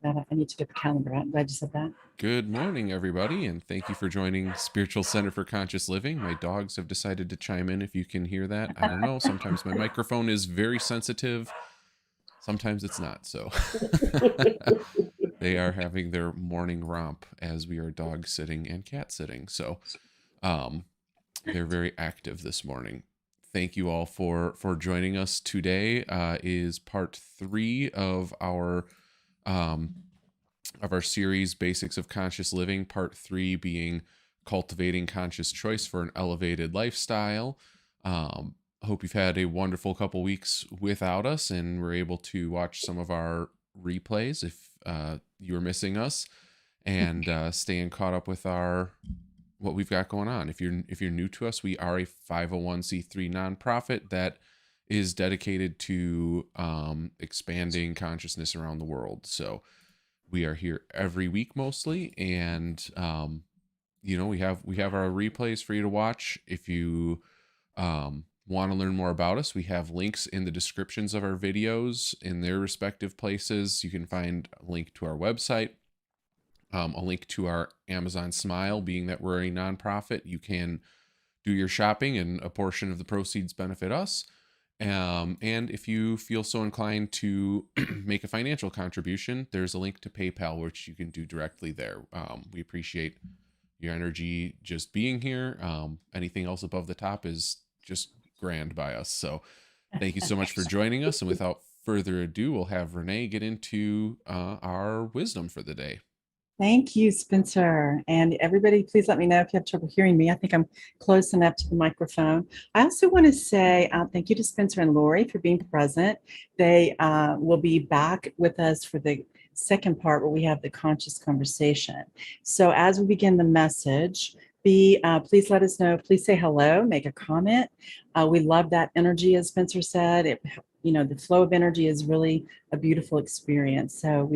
I need to get the calendar out. I'm glad you said that. Good morning, everybody, and thank you for joining Spiritual Center for Conscious Living. My dogs have decided to chime in if you can hear that. I don't know. Sometimes my microphone is very sensitive, sometimes it's not. So they are having their morning romp as we are dog sitting and cat sitting. So um, they're very active this morning. Thank you all for joining us today. Is part 3 um, of our series, Basics of Conscious Living, part 3 being Cultivating Conscious Choice for an Elevated Lifestyle. Hope you've had a wonderful couple weeks without us and were able to watch some of our replays if you were missing us, and staying caught up with our what we've got going on. If you're new to us, we are a 501c3 nonprofit that is dedicated to expanding consciousness around the world. So we are here every week mostly, and we have our replays for you to watch. If you want to learn more about us, we have links in the descriptions of our videos in their respective places. You can find a link to our website, a link to our Amazon Smile. Being that we're a nonprofit, you can do your shopping and a portion of the proceeds benefit us. And if you feel so inclined to make a financial contribution, there's a link to PayPal, which you can do directly there. We appreciate your energy just being here. Anything else above the top is just grand by us. So thank you so much for joining us. And without further ado, we'll have Renee get into our wisdom for the day. Thank you, Spencer. And everybody, please let me know if you have trouble hearing me. I think I'm close enough to the microphone. I also want to say thank you to Spencer and Lori for being present. They will be back with us for the second part where we have the conscious conversation. So as we begin the message, please let us know. Please say hello, make a comment. We love that energy, as Spencer said. The flow of energy is really a beautiful experience. So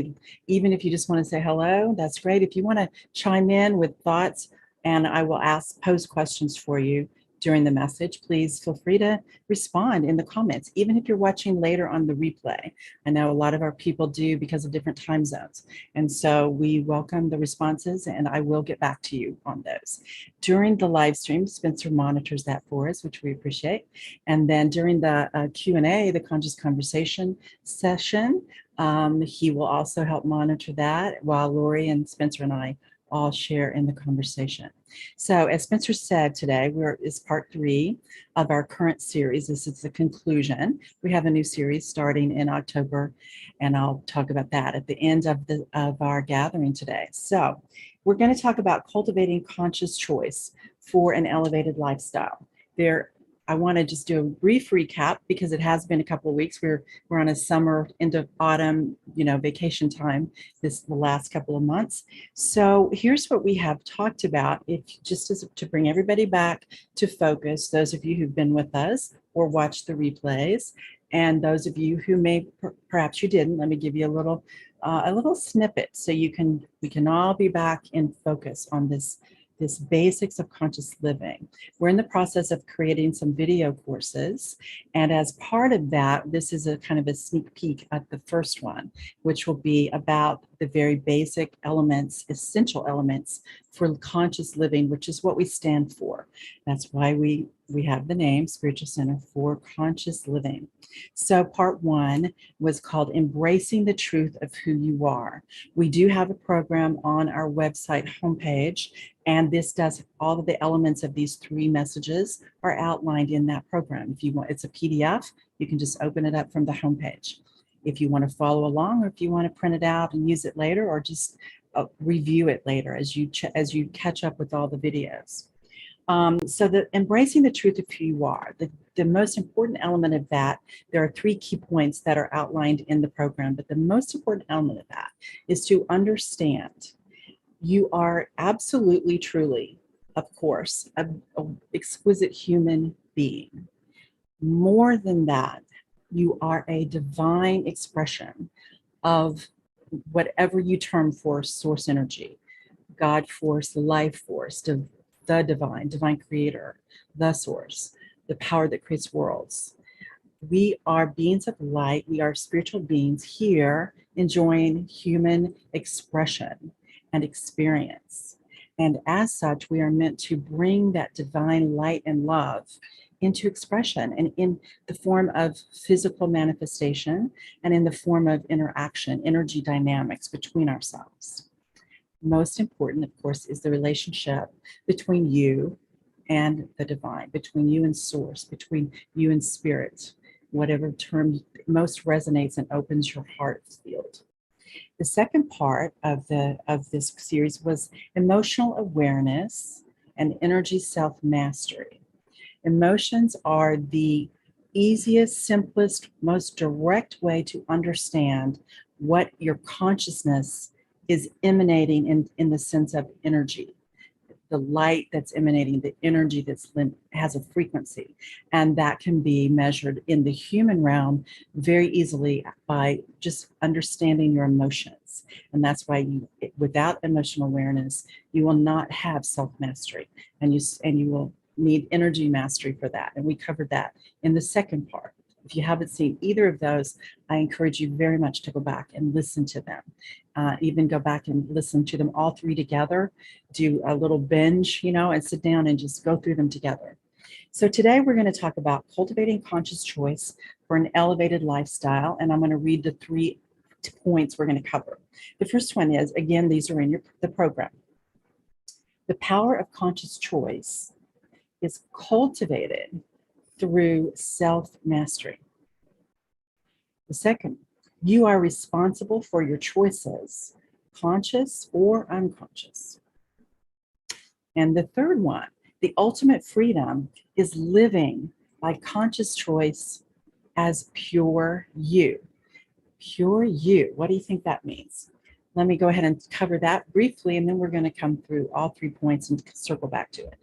even if you just want to say hello, that's great. If you want to chime in with thoughts, and I will pose questions for you during the message, please feel free to respond in the comments, even if you're watching later on the replay. I know a lot of our people do because of different time zones. And so we welcome the responses, and I will get back to you on those. During the live stream, Spencer monitors that for us, which we appreciate. And then during the Q&A, the conscious conversation session, he will also help monitor that while Lori and Spencer and I all share in the conversation. So as Spencer said, today is part 3 of our current series. This is the conclusion. We have a new series starting in October, and I'll talk about that at the end of our gathering today. So we're going to talk about cultivating conscious choice for an elevated lifestyle. I want to just do a brief recap because it has been a couple of weeks. We're on a summer into autumn, vacation time the last couple of months. So here's what we have talked about. To bring everybody back to focus, those of you who've been with us or watched the replays, and those of you who perhaps you didn't, let me give you a little snippet so we can all be back in focus on this basics of conscious living. We're in the process of creating some video courses. And as part of that, this is a kind of a sneak peek at the first one, which will be about the very basic elements, essential elements for conscious living, which is what we stand for. That's why we have the name Spiritual Center for Conscious Living. So part 1 was called Embracing the Truth of Who You Are. We do have a program on our website homepage, and this does all of the elements of these 3 messages are outlined in that program. If you want, it's a PDF. You can just open it up from the homepage. If you want to follow along, or if you want to print it out and use it later, or just review it later as you catch up with all the videos. So embracing the truth of who you are, the most important element of that, there are 3 key points that are outlined in the program, but the most important element of that is to understand you are absolutely, truly, of course, an exquisite human being. More than that, you are a divine expression of whatever you term for source energy, God force, life force, the divine creator, the source, the power that creates worlds. We are beings of light. We are spiritual beings here enjoying human expression and experience. And as such, we are meant to bring that divine light and love into expression and in the form of physical manifestation and in the form of interaction, energy dynamics between ourselves. Most important, of course, is the relationship between you and the divine, between you and source, between you and spirit, whatever term most resonates and opens your heart field. The second part of this series was emotional awareness and energy self-mastery. Emotions are the easiest, simplest, most direct way to understand what your consciousness is emanating in the sense of energy, the light that's emanating, the energy that's has a frequency, and that can be measured in the human realm very easily by just understanding your emotions. And that's why without emotional awareness, you will not have self-mastery, and you will need energy mastery for that. And we covered that in the second part. If you haven't seen either of those, I encourage you very much to go back and listen to them. Even go back and listen to them all three together, do a little binge, and sit down and just go through them together. So today we're going to talk about cultivating conscious choice for an elevated lifestyle. And I'm going to read the 3 points we're going to cover. The first one is, again, these are in the program. The power of conscious choice is cultivated through self-mastery. The second, you are responsible for your choices, conscious or unconscious. And the third one, the ultimate freedom is living by conscious choice as pure you. Pure you. What do you think that means? Let me go ahead and cover that briefly, and then we're going to come through all 3 points and circle back to it.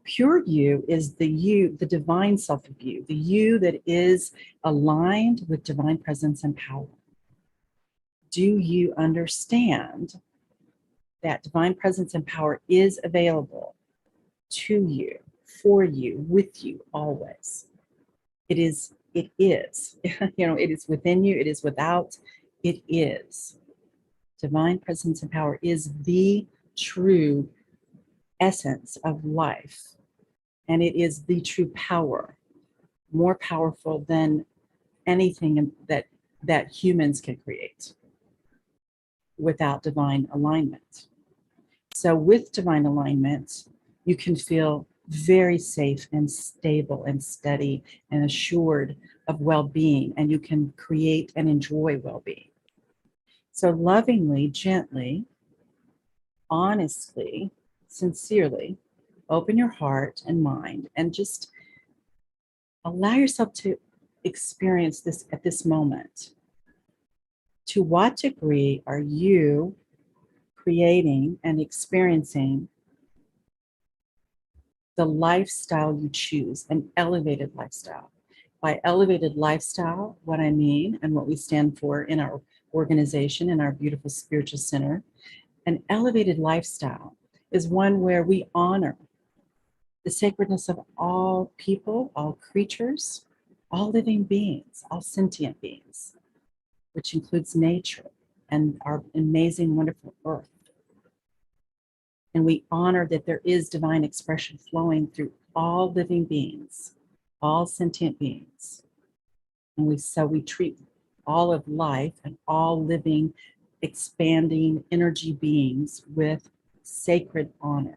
Pure you is the you, the divine self of you, the you that is aligned with divine presence and power. Do you understand that divine presence and power is available to you, for you, with you always? It is, it is, it is within you, it is without, it is. Divine presence and power is the true essence of life. And it is the true power, more powerful than anything that humans can create without divine alignment. So with divine alignment, you can feel very safe and stable and steady and assured of well-being, and you can create and enjoy well-being. So lovingly, gently, honestly, sincerely, open your heart and mind and just allow yourself to experience this at this moment. To what degree are you creating and experiencing the lifestyle you choose, an elevated lifestyle? By elevated lifestyle, what I mean and what we stand for in our organization, in our beautiful spiritual center, an elevated lifestyle is one where we honor the sacredness of all people, all creatures, all living beings, all sentient beings, which includes nature and our amazing, wonderful earth. And we honor that there is divine expression flowing through all living beings, all sentient beings. And we treat all of life and all living, expanding energy beings with sacred honor.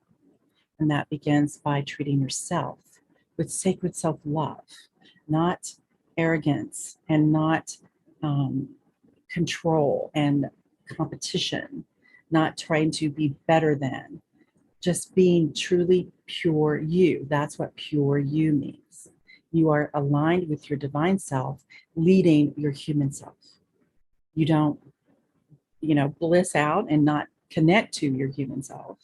And that begins by treating yourself with sacred self-love, not arrogance and not control and competition, not trying to be better than, just being truly pure you. That's what pure you means. You are aligned with your divine self, leading your human self. You don't, bliss out and not connect to your human self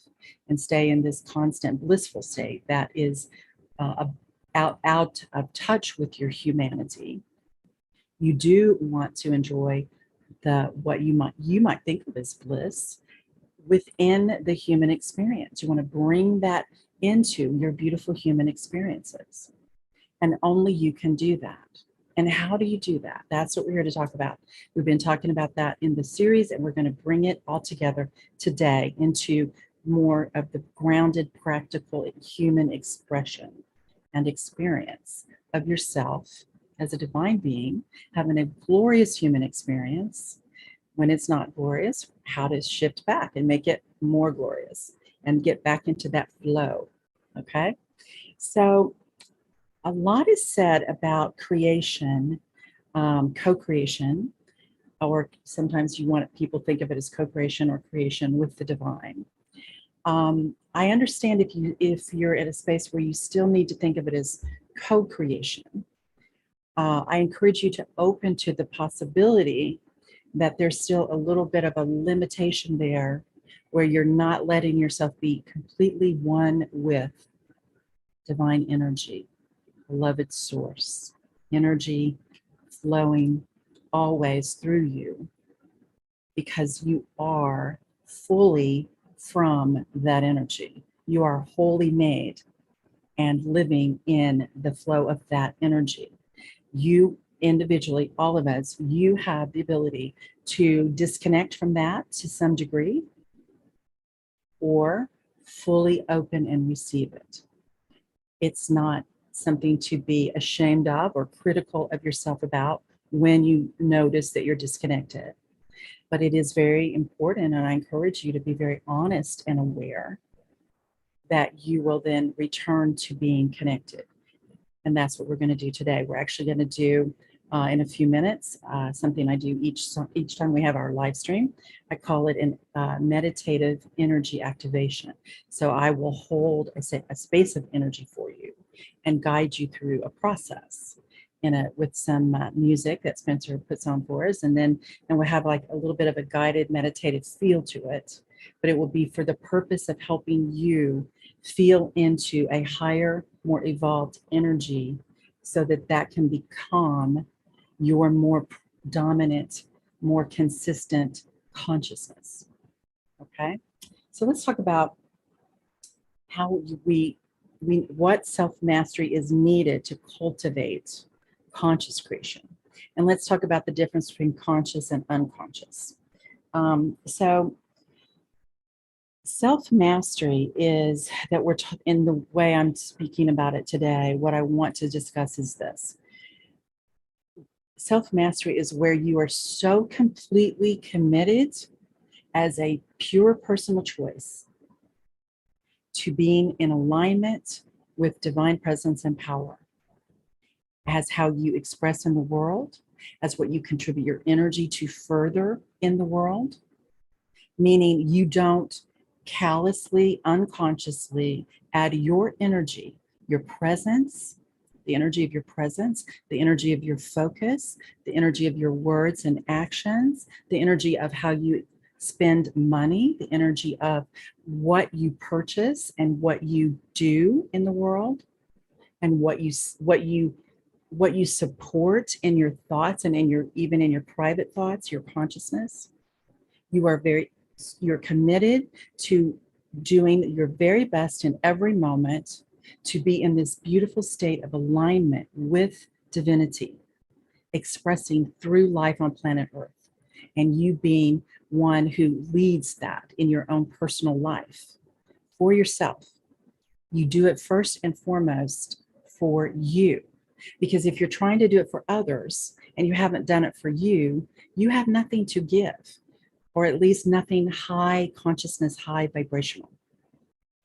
and stay in this constant blissful state that is out of touch with your humanity. You do want to enjoy what you might think of as bliss within the human experience. You want to bring that into your beautiful human experiences. And only you can do that. And how do you do that? That's what we're here to talk about. We've been talking about that in the series, and we're going to bring it all together today into more of the grounded, practical human expression and experience of yourself as a divine being, having a glorious human experience. When it's not glorious, how to shift back and make it more glorious and get back into that flow. Okay. So, a lot is said about creation, co-creation, or sometimes you want people think of it as co-creation or creation with the divine. I understand if you're at a space where you still need to think of it as co-creation. I encourage you to open to the possibility that there's still a little bit of a limitation there, where you're not letting yourself be completely one with divine energy, beloved source, energy flowing always through you, because you are fully from that energy. You are wholly made and living in the flow of that energy. You individually, all of us, you have the ability to disconnect from that to some degree or fully open and receive it. It's not something to be ashamed of or critical of yourself about when you notice that you're disconnected. But it is very important, and I encourage you to be very honest and aware that you will then return to being connected. And that's what we're going to do today. We're actually going to do in a few minutes something I do each time we have our live stream. I call it a meditative energy activation. So I will hold a space of energy for you and guide you through a process with some music that Spencer puts on for us, and we'll have like a little bit of a guided meditative feel to it. But it will be for the purpose of helping you feel into a higher, more evolved energy so that that can become your more dominant, more consistent consciousness. Okay? So let's talk about how what self-mastery is needed to cultivate conscious creation. And let's talk about the difference between conscious and unconscious. So self-mastery is that in the way I'm speaking about it today, what I want to discuss is this. Self-mastery is where you are so completely committed as a pure personal choice to being in alignment with divine presence and power, as how you express in the world, as what you contribute your energy to further in the world, meaning you don't callously, unconsciously add your energy, your presence, the energy of your presence, the energy of your focus, the energy of your words and actions, the energy of how you spend money, the energy of what you purchase and what you do in the world, and what you support in your thoughts and even in your private thoughts, your consciousness. You're committed to doing your very best in every moment to be in this beautiful state of alignment with divinity, expressing through life on planet Earth, and you being one who leads that in your own personal life for yourself. You do it first and foremost for you, because if you're trying to do it for others and you haven't done it for you, you have nothing to give, or at least nothing high consciousness, high vibrational.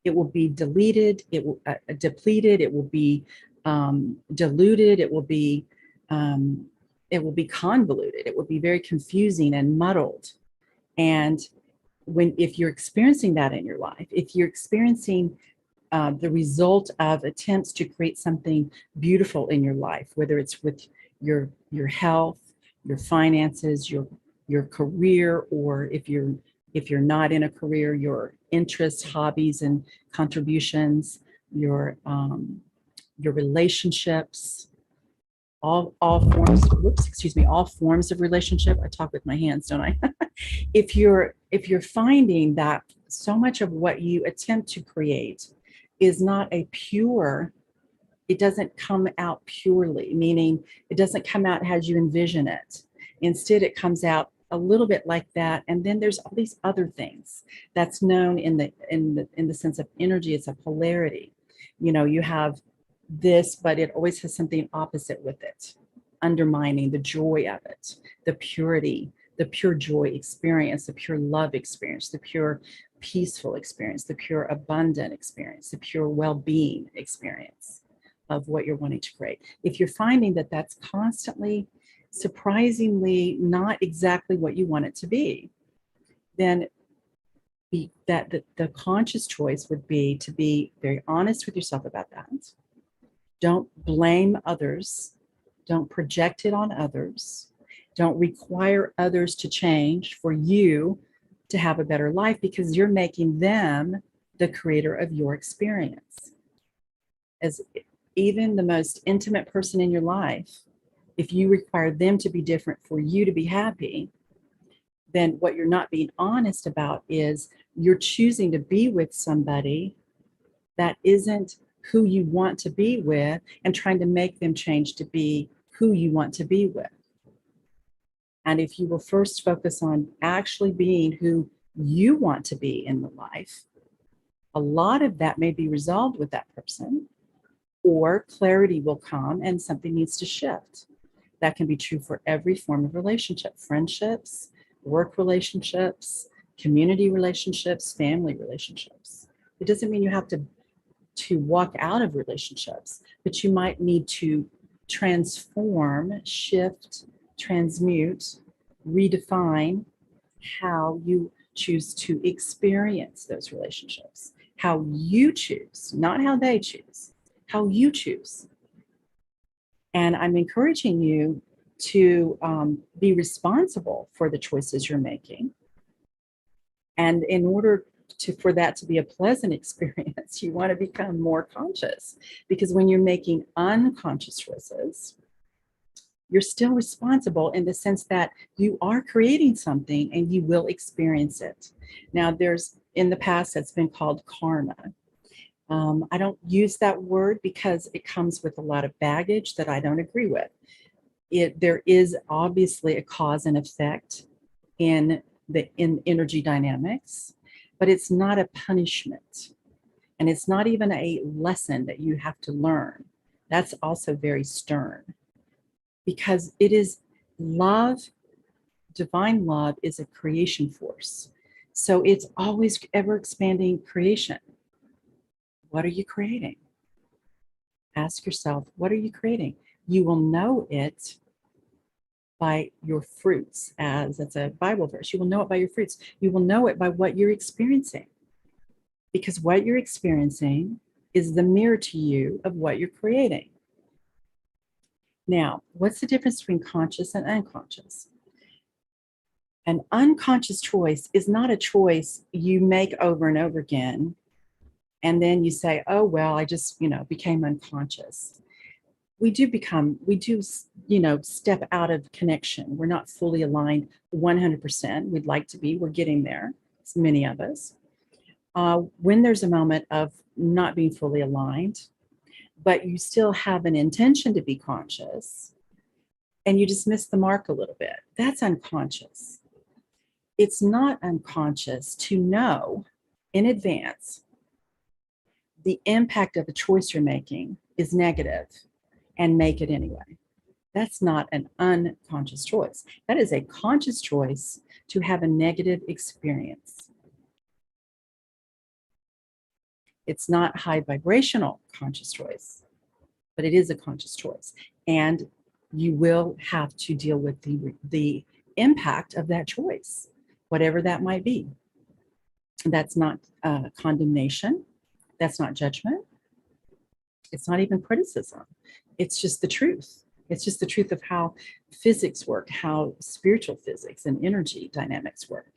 It will be deleted, it will depleted, it will be diluted, it will be convoluted, it will be very confusing and muddled. And if you're experiencing that in your life, if you're experiencing the result of attempts to create something beautiful in your life, whether it's with your health, your finances, your career, or if you're not in a career, your interests, hobbies, and contributions, your relationships, all forms. All forms of relationship. I talk with my hands, don't I? If you're finding that so much of what you attempt to create is not a pure it doesn't come out purely, meaning it doesn't come out as you envision it. Instead, it comes out a little bit like that, and then there's all these other things that's known in the sense of energy. It's a polarity. You have this, but it always has something opposite with it, undermining the joy of it, the purity, the pure joy experience, the pure love experience, the pure peaceful experience, the pure abundant experience, the pure well-being experience of what you're wanting to create. If you're finding that that's constantly, surprisingly not exactly what you want it to be, then the conscious choice would be to be very honest with yourself about that. Don't blame others. Don't project it on others. Don't require others to change for you to have a better life, because you're making them the creator of your experience. As even the most intimate person in your life, if you require them to be different for you to be happy, then what you're not being honest about is you're choosing to be with somebody that isn't who you want to be with, and trying to make them change to be who you want to be with. And if you will first focus on actually being who you want to be in the life, a lot of that may be resolved with that person, or clarity will come and something needs to shift. That can be true for every form of relationship: friendships, work relationships, community relationships, family relationships. It doesn't mean you have to walk out of relationships, but you might need to transform, shift, transmute, redefine how you choose to experience those relationships, how you choose, not how they choose, how you choose. And I'm encouraging you to be responsible for the choices you're making. And in order for that to be a pleasant experience, you want to become more conscious, because when you're making unconscious choices, you're still responsible in the sense that you are creating something and you will experience it. Now, in the past, that's been called karma. I don't use that word because it comes with a lot of baggage that I don't agree with. There is obviously a cause and effect in energy dynamics, but it's not a punishment. And it's not even a lesson that you have to learn. That's also very stern, because it is love. Divine love is a creation force. So it's always ever expanding creation. What are you creating? Ask yourself, what are you creating? You will know it by your fruits, as it's a Bible verse. You will know it by your fruits. You will know it by what you're experiencing, because what you're experiencing is the mirror to you of what you're creating. Now, what's the difference between conscious and unconscious? An unconscious choice is not a choice you make over and over again, and then you say, oh, well, I just, became unconscious. We do, step out of connection. We're not fully aligned 100%. We'd like to be. We're getting there. It's many of us. When there's a moment of not being fully aligned, but you still have an intention to be conscious, and you just miss the mark a little bit, that's unconscious. It's not unconscious to know in advance the impact of a choice you're making is negative and make it anyway. That's not an unconscious choice. That is a conscious choice to have a negative experience. It's not high vibrational conscious choice, but it is a conscious choice. And you will have to deal with the impact of that choice, whatever that might be. That's not condemnation. That's not judgment. It's not even criticism. It's just the truth. It's just the truth of how physics work, how spiritual physics and energy dynamics work.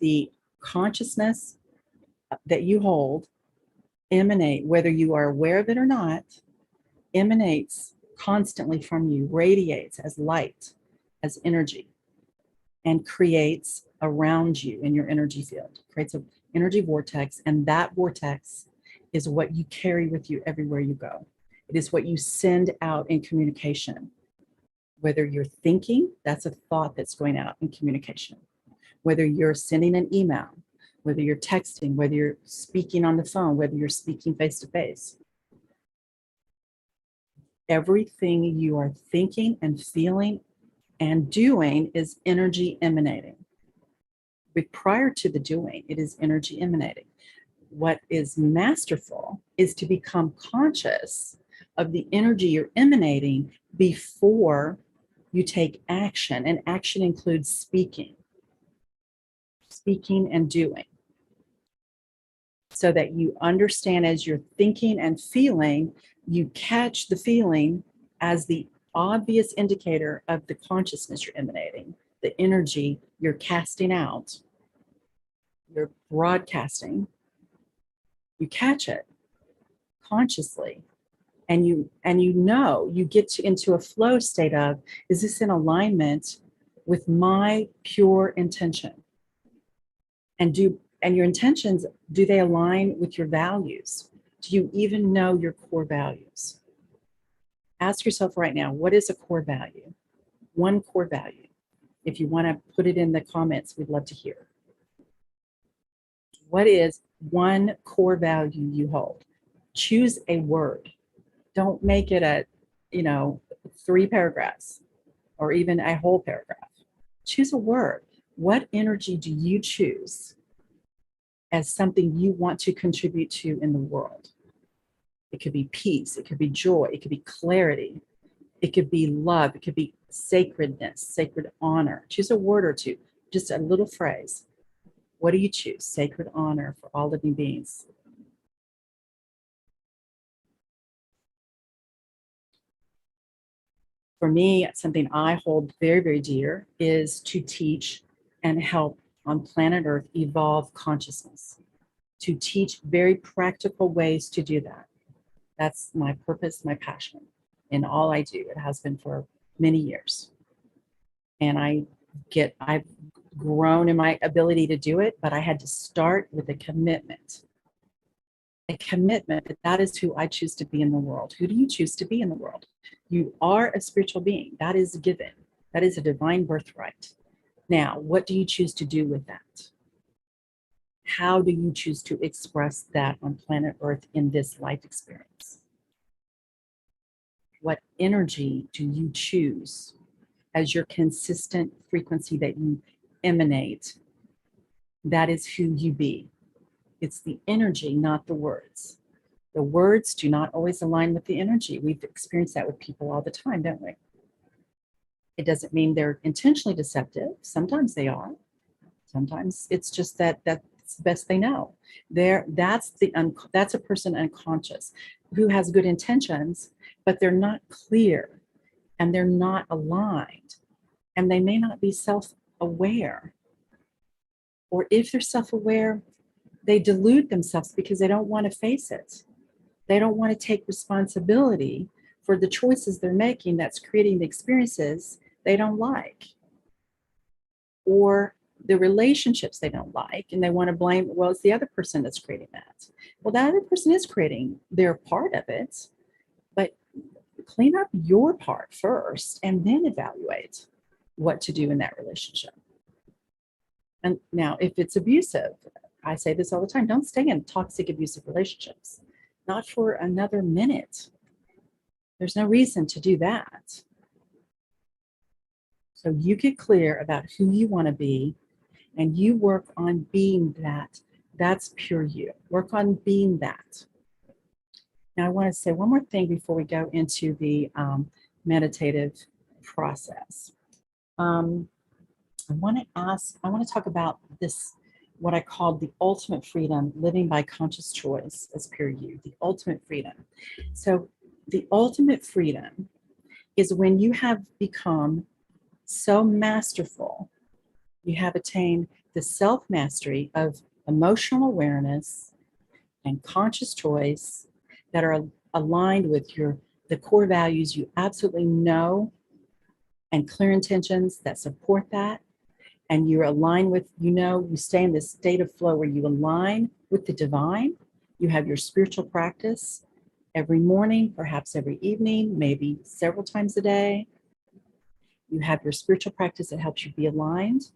The consciousness that you hold emanate, whether you are aware of it or not, emanates constantly from you, radiates as light, as energy, and creates around you in your energy field, creates an energy vortex, and that vortex is what you carry with you everywhere you go. It is what you send out in communication. Whether you're thinking, that's a thought that's going out in communication. Whether you're sending an email, whether you're texting, whether you're speaking on the phone, whether you're speaking face to face. Everything you are thinking and feeling and doing is energy emanating. But prior to the doing, it is energy emanating. What is masterful is to become conscious of the energy you're emanating before you take action. And action includes speaking and doing. So that you understand as you're thinking and feeling, you catch the feeling as the obvious indicator of the consciousness you're emanating, the energy you're casting out, you're broadcasting. You catch it consciously, and you know, you get into a flow state of, is this in alignment with my pure intention? And your intentions, do they align with your values? Do you even know your core values? Ask yourself right now, what is a core value? One core value. If you want to put it in the comments, we'd love to hear. What is one core value you hold? Choose a word. Don't make it a, 3 paragraphs or even a whole paragraph. Choose a word. What energy do you choose as something you want to contribute to in the world? It could be peace, it could be joy, it could be clarity, it could be love, it could be sacredness, sacred honor. Choose a word or two, just a little phrase. What do you choose? Sacred honor for all living beings. For me, something I hold very, very dear is to teach and help on planet Earth evolve consciousness, to teach very practical ways to do that. That's my purpose, my passion in all I do. It has been for many years. And I've grown in my ability to do it, but I had to start with a commitment that is who I choose to be in the world. Who do you choose to be in the world? You are a spiritual being. That is given. That is a divine birthright. Now, what do you choose to do with that? How do you choose to express that on planet Earth in this life experience? What energy do you choose as your consistent frequency that you emanate? That is who you be. It's the energy, not the words. The words do not always align with the energy. We've experienced that with people all the time, don't we? It doesn't mean they're intentionally deceptive. Sometimes they are. Sometimes it's just that's the best they know. That's a person unconscious who has good intentions, but they're not clear and they're not aligned, and they may not be self-aware. Or if they're self-aware, they delude themselves because they don't want to face it. They don't want to take responsibility for the choices they're making that's creating the experiences they don't like, or the relationships they don't like, and they want to blame, well, it's the other person that's creating that. Well, that other person is creating their part of it, but clean up your part first and then evaluate what to do in that relationship. And now, if it's abusive, I say this all the time, don't stay in toxic, abusive relationships, not for another minute. There's no reason to do that. So you get clear about who you want to be, and you work on being that. That's pure you. Work on being that. Now, I want to say one more thing before we go into the meditative process. I want to talk about this, what I call the ultimate freedom, living by conscious choice as pure you, the ultimate freedom. So the ultimate freedom is when you have become so masterful, you have attained the self-mastery of emotional awareness and conscious choice that are aligned with the core values you absolutely know, and clear intentions that support that. And you're aligned with, you stay in this state of flow where you align with the divine, You have your spiritual practice every morning, perhaps every evening, maybe several times a day. You have your spiritual practice that helps you be aligned.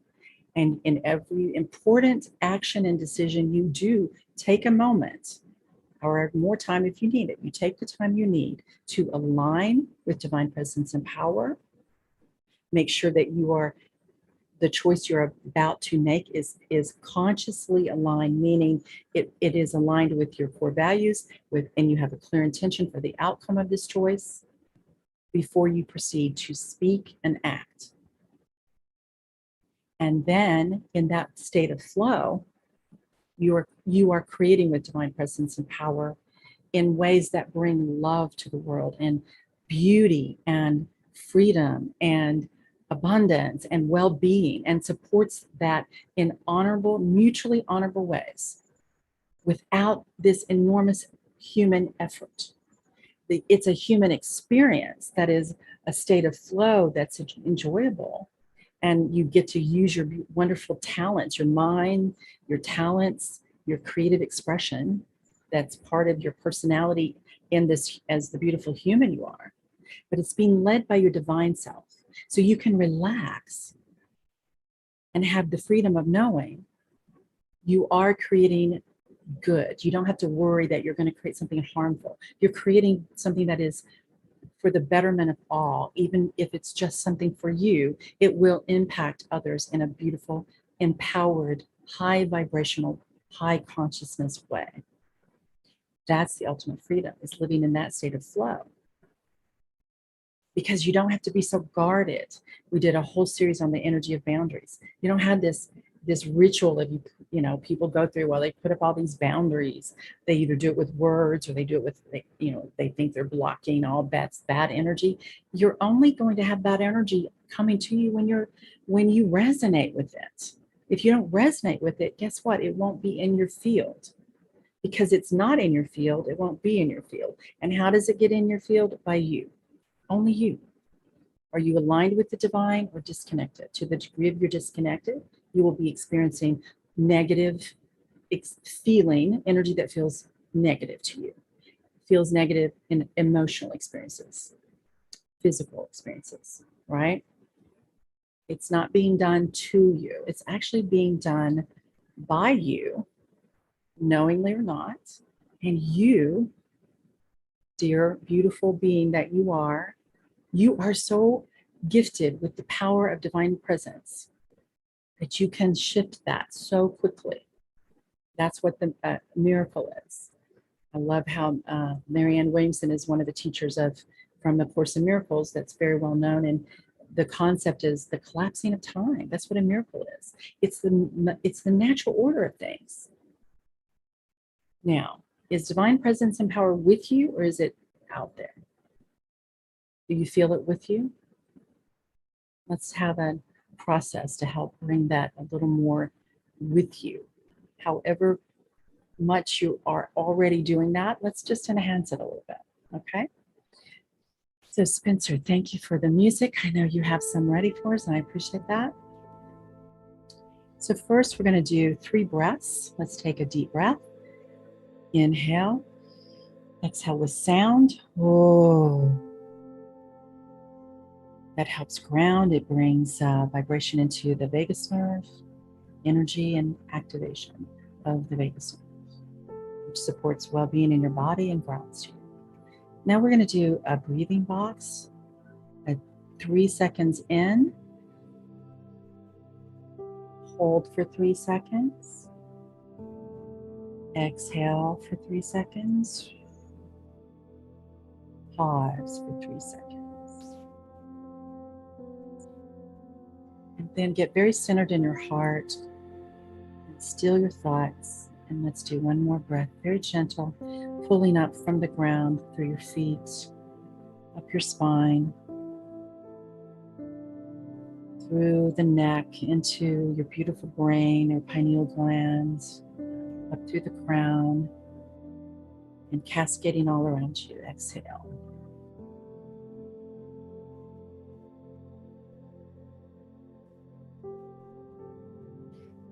And in every important action and decision you do, take a moment or more time if you need it. You take the time you need to align with divine presence and power. Make sure that the choice you're about to make is consciously aligned, meaning it is aligned with your core values, and you have a clear intention for the outcome of this choice before you proceed to speak and act. And then in that state of flow, you are creating with divine presence and power in ways that bring love to the world and beauty and freedom and abundance and well-being, and supports that in honorable, mutually honorable ways without this enormous human effort. It's a human experience that is a state of flow that's enjoyable, and you get to use your wonderful talents, your mind, your talents, your creative expression that's part of your personality in this as the beautiful human you are. But it's being led by your divine self. So you can relax and have the freedom of knowing you are creating good. You don't have to worry that you're going to create something harmful. You're creating something that is for the betterment of all. Even if it's just something for you, it will impact others in a beautiful, empowered, high vibrational, high consciousness way. That's the ultimate freedom, is living in that state of flow. Because you don't have to be so guarded. We did a whole series on the energy of boundaries. You don't have this ritual of people go through, well, they put up all these boundaries. They either do it with words or they do it with, they think they're blocking all bad energy. You're only going to have bad energy coming to you when you resonate with it. If you don't resonate with it, guess what? It won't be in your field. Because it's not in your field, it won't be in your field. And how does it get in your field? By you. Only you. Are you aligned with the divine or disconnected? To the degree of you're disconnected, you will be experiencing negative feeling, energy that feels negative to you. Feels negative in emotional experiences, physical experiences, right? It's not being done to you. It's actually being done by you, knowingly or not. And you, dear, beautiful being that you are so gifted with the power of divine presence that you can shift that so quickly. That's what the miracle is. I love how Marianne Williamson is one of the teachers from the Course in Miracles that's very well known. And the concept is the collapsing of time. That's what a miracle is. It's the natural order of things. Now, is divine presence and power with you, or is it out there? Do you feel it with you? Let's have a process to help bring that a little more with you. However much you are already doing that, let's just enhance it a little bit, okay? So Spencer, thank you for the music. I know you have some ready for us, and I appreciate that. So first, we're going to do 3 breaths. Let's take a deep breath. Inhale. Exhale with sound. Whoa. That helps ground. It brings vibration into the vagus nerve, energy and activation of the vagus nerve, which supports well-being in your body and grounds you. Now we're going to do a breathing box. 3 seconds in. Hold for 3 seconds. Exhale for 3 seconds. Pause for 3 seconds. And then get very centered in your heart and still your thoughts. And let's do one more breath, very gentle, pulling up from the ground through your feet, up your spine, through the neck into your beautiful brain or pineal glands, up through the crown, and cascading all around you. Exhale.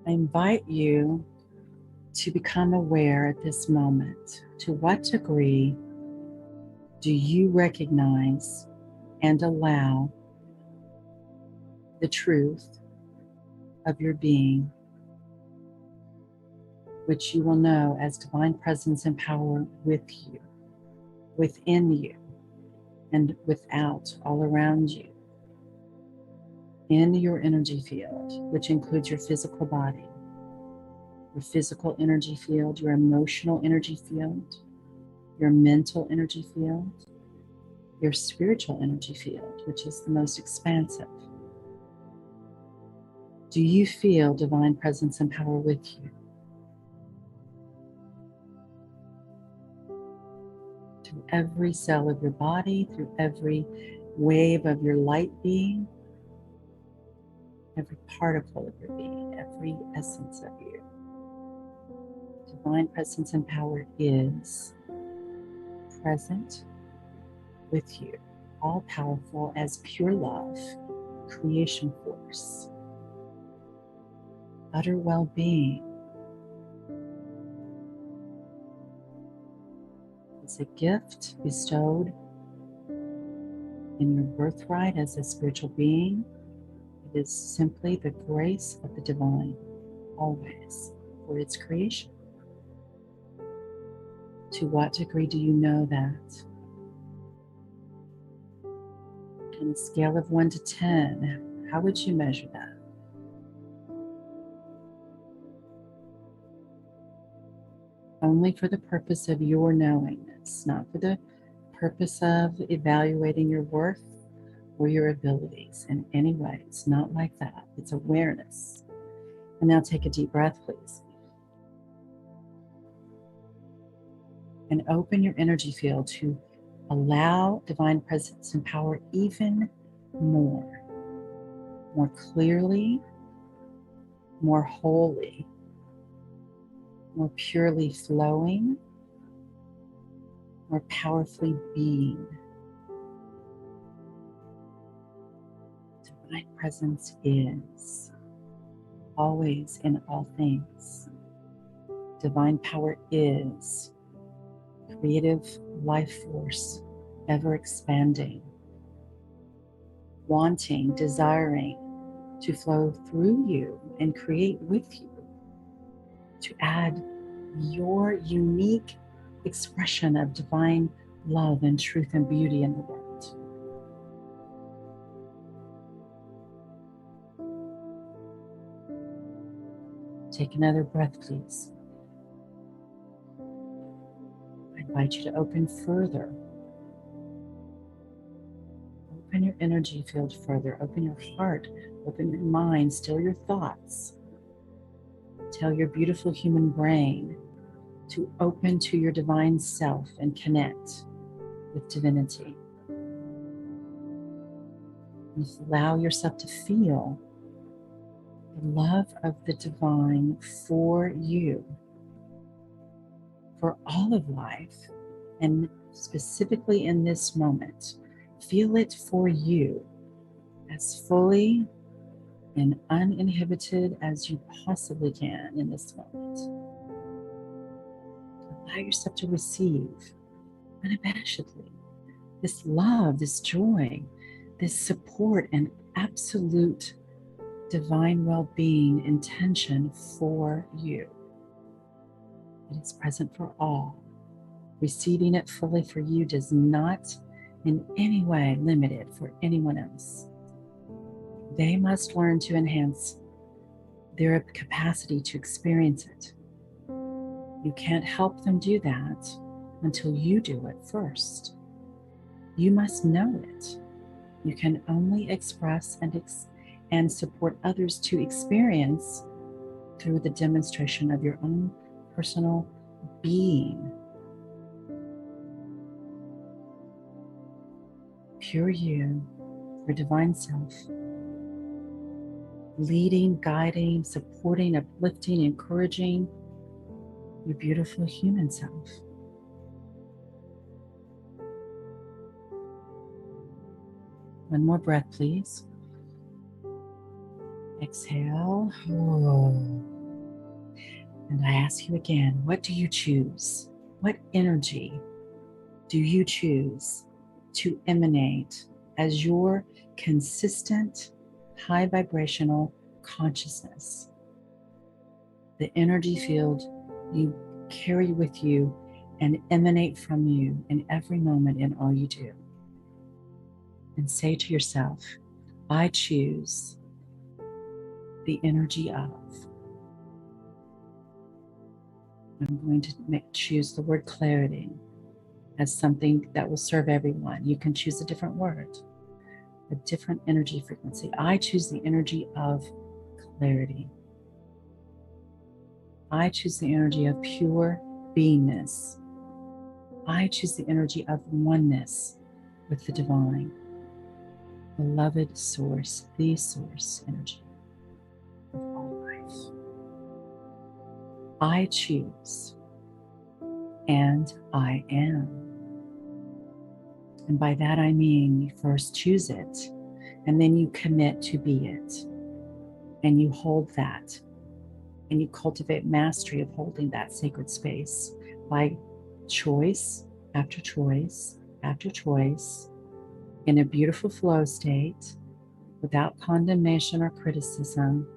I invite you to become aware at this moment. To what degree do you recognize and allow the truth of your being, which you will know as divine presence and power with you, within you, and without, all around you, in your energy field, which includes your physical body, your physical energy field, your emotional energy field, your mental energy field, your spiritual energy field, which is the most expansive. Do you feel divine presence and power with you? Through every cell of your body, through every wave of your light being, every particle of your being, every essence of you. Divine presence and power is present with you, all powerful as pure love, creation force, utter well-being. It's a gift bestowed in your birthright as a spiritual being. It is simply the grace of the divine, always, for its creation. To what degree do you know that? On a scale of 1 to 10, how would you measure that? Only for the purpose of your knowingness, not for the purpose of evaluating your worth or your abilities in any way. It's not like that. It's awareness. And now take a deep breath, please. And open your energy field to allow divine presence and power even more clearly, more wholly, more purely flowing, more powerfully being. Divine presence is always in all things. Divine power is creative life force, ever expanding, wanting, desiring to flow through you and create with you, to add your unique expression of divine love and truth and beauty in the world. Take another breath, please. I invite you to open further. Open your energy field further. Open your heart. Open your mind. Still your thoughts. Tell your beautiful human brain to open to your divine self and connect with divinity. And allow yourself to feel the love of the divine for you, for all of life, and specifically in this moment. Feel it for you as fully and uninhibited as you possibly can in this moment. Allow yourself to receive unabashedly this love, this joy, this support, and absolute divine well-being intention for you. It is present for all. Receiving it fully for you does not in any way limit it for anyone else. They must learn to enhance their capacity to experience it. You can't help them do that until you do it first. You must know it. You can only express and support others to experience through the demonstration of your own personal being. Pure you, your divine self, leading, guiding, supporting, uplifting, encouraging your beautiful human self. One more breath, please. Exhale. And I ask you again, what do you choose? What energy do you choose to emanate as your consistent, high vibrational consciousness? The energy field you carry with you and emanate from you in every moment in all you do. And say to yourself, I choose the energy of. I'm going to choose the word clarity as something that will serve everyone. You can choose a different word, a different energy frequency. I choose the energy of clarity. I choose the energy of pure beingness. I choose the energy of oneness with the divine, beloved source, the source energy of all life. I choose and I am. And by that I mean you first choose it and then you commit to be it. And you hold that and you cultivate mastery of holding that sacred space by choice after choice after choice in a beautiful flow state without condemnation or criticism.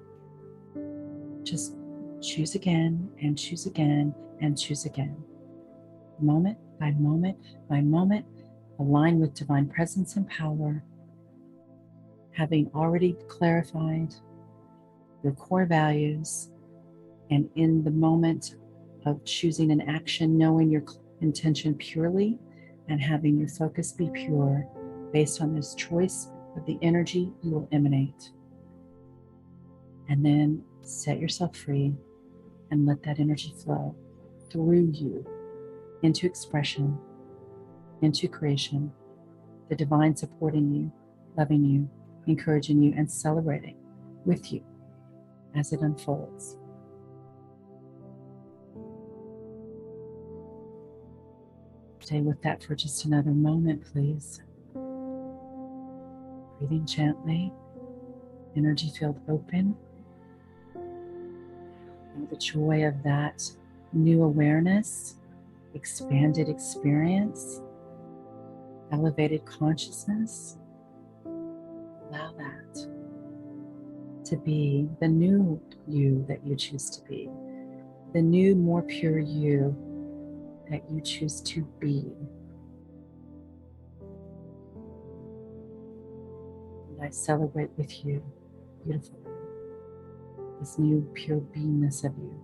Just choose again and choose again and choose again. Moment by moment by moment, align with divine presence and power, having already clarified your core values, and in the moment of choosing an action, knowing your intention purely and having your focus be pure based on this choice of the energy you will emanate. And then set yourself free and let that energy flow through you into expression, into creation, the divine supporting you, loving you, encouraging you, and celebrating with you as it unfolds. Stay with that for just another moment, please. Breathing gently, energy field open. And the joy of that new awareness, expanded experience, elevated consciousness. Allow that to be the new you that you choose to be, the new, more pure you that you choose to be. And I celebrate with you, beautiful, this new, pure beingness of you.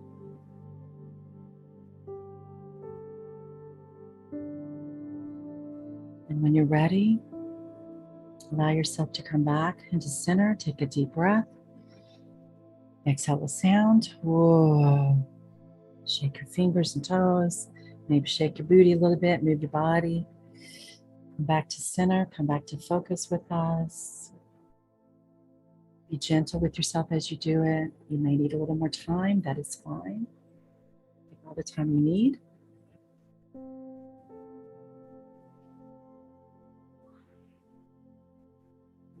And when you're ready, allow yourself to come back into center. Take a deep breath. Exhale with sound. Whoa. Shake your fingers and toes. Maybe shake your booty a little bit. Move your body. Come back to center. Come back to focus with us. Be gentle with yourself as you do it. You may need a little more time. That is fine. Take all the time you need.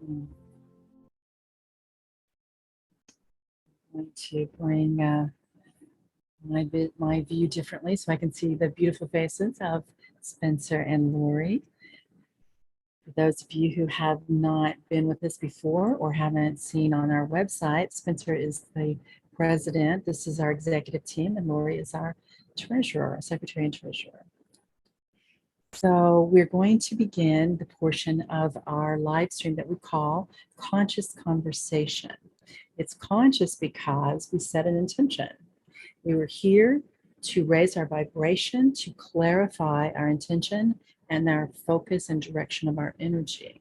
I'm going to bring my view differently so I can see the beautiful faces of Spencer and Lori. For those of you who have not been with us before or haven't seen on our website, Spencer is the president. This is our executive team, and Lori is our treasurer, secretary and treasurer. So we're going to begin the portion of our live stream that we call Conscious Conversation. It's conscious because we set an intention. We were here to raise our vibration, to clarify our intention and our focus and direction of our energy.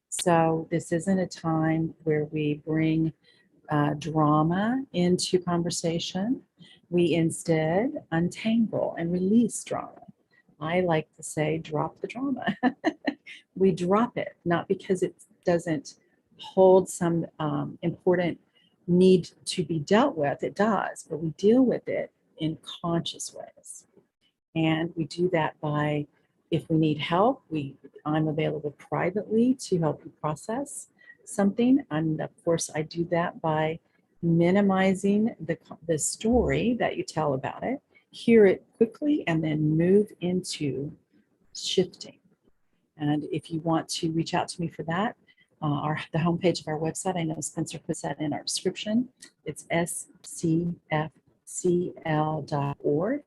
So this isn't a time where we bring drama into conversation. We instead untangle and release drama. I like to say, drop the drama. We drop it, not because it doesn't hold some important need to be dealt with. It does, but we deal with it in conscious ways. And we do that by, if we need help, I'm available privately to help you process something. And of course, I do that by minimizing the story that you tell about it, hear it quickly, and then move into shifting. And if you want to reach out to me for that, the homepage of our website, I know Spencer puts that in our description. It's scfcl.org,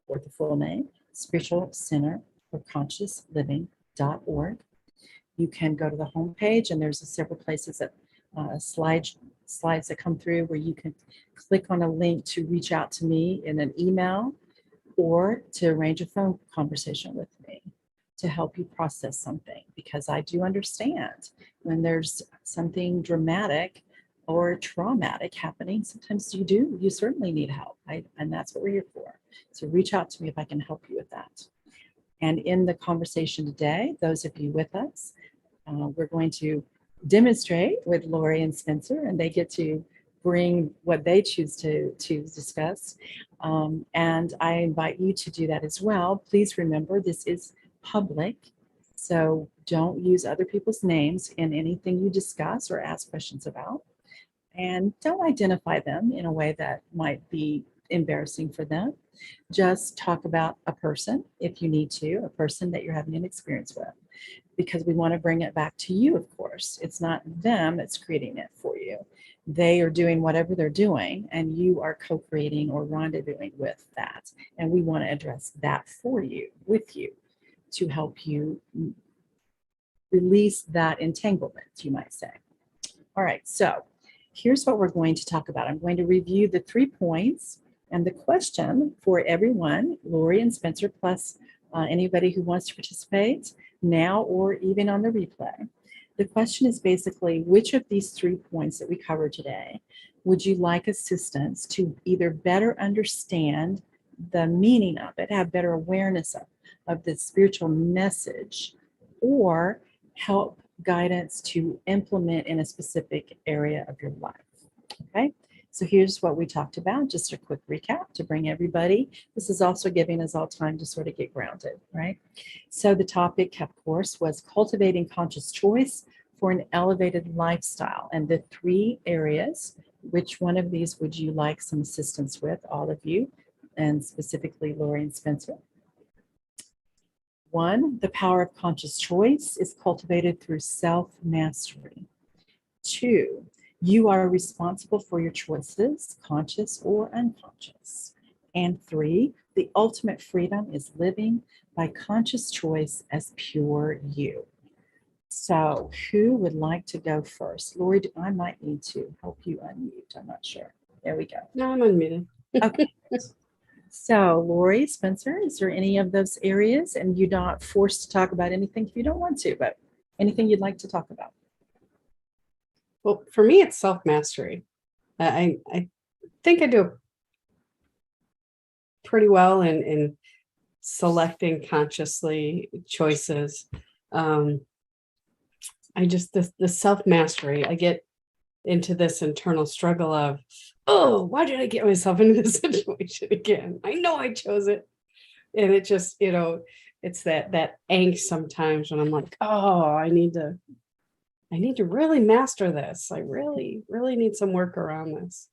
or the full name, Spiritual Center for Conscious Living.org. You can go to the homepage, and there's several places that slides that come through where you can click on a link to reach out to me in an email or to arrange a phone conversation with me to help you process something, because I do understand when there's something dramatic or traumatic happening, sometimes you certainly need help. And that's what we're here for. So reach out to me if I can help you with that. And in the conversation today, those of you with us, we're going to demonstrate with Lori and Spencer, and they get to bring what they choose to discuss. And I invite you to do that as well. Please remember, this is public, so don't use other people's names in anything you discuss or ask questions about. And don't identify them in a way that might be embarrassing for them. Just talk about a person, if you need to, a person that you're having an experience with, because we want to bring it back to you, of course. It's not them that's creating it for you. They are doing whatever they're doing, and you are co-creating or rendezvousing with that. And we want to address that for you, with you, to help you release that entanglement, you might say. All right, so here's what we're going to talk about. I'm going to review the 3 points and the question for everyone, Lori and Spencer, plus anybody who wants to participate now or even on the replay. The question is basically, which of these 3 points that we covered today would you like assistance to either better understand the meaning of it, have better awareness of the spiritual message, or help guidance to implement in a specific area of your life? Okay, so here's what we talked about, just a quick recap to bring everybody. This is also giving us all time to sort of get grounded, right? So the topic, of course, was cultivating conscious choice for an elevated lifestyle. And the 3 areas, which one of these would you like some assistance with, all of you, and specifically Lori and Spencer? 1, the power of conscious choice is cultivated through self-mastery. 2, you are responsible for your choices, conscious or unconscious. And 3, the ultimate freedom is living by conscious choice as pure you. So who would like to go first? Lori, I might need to help you unmute. I'm not sure. There we go. No, I'm unmuted. Okay. So Lori, Spencer, is there any of those areas? And you're not forced to talk about anything if you don't want to, but anything you'd like to talk about? Well, for me, it's self-mastery. I think I do pretty well in selecting consciously choices. I just, the self-mastery, I get into this internal struggle of, oh, why did I get myself into this situation again? I know I chose it. And it just, it's that angst sometimes when I'm like, oh, I need to really master this. I really, really need some work around this.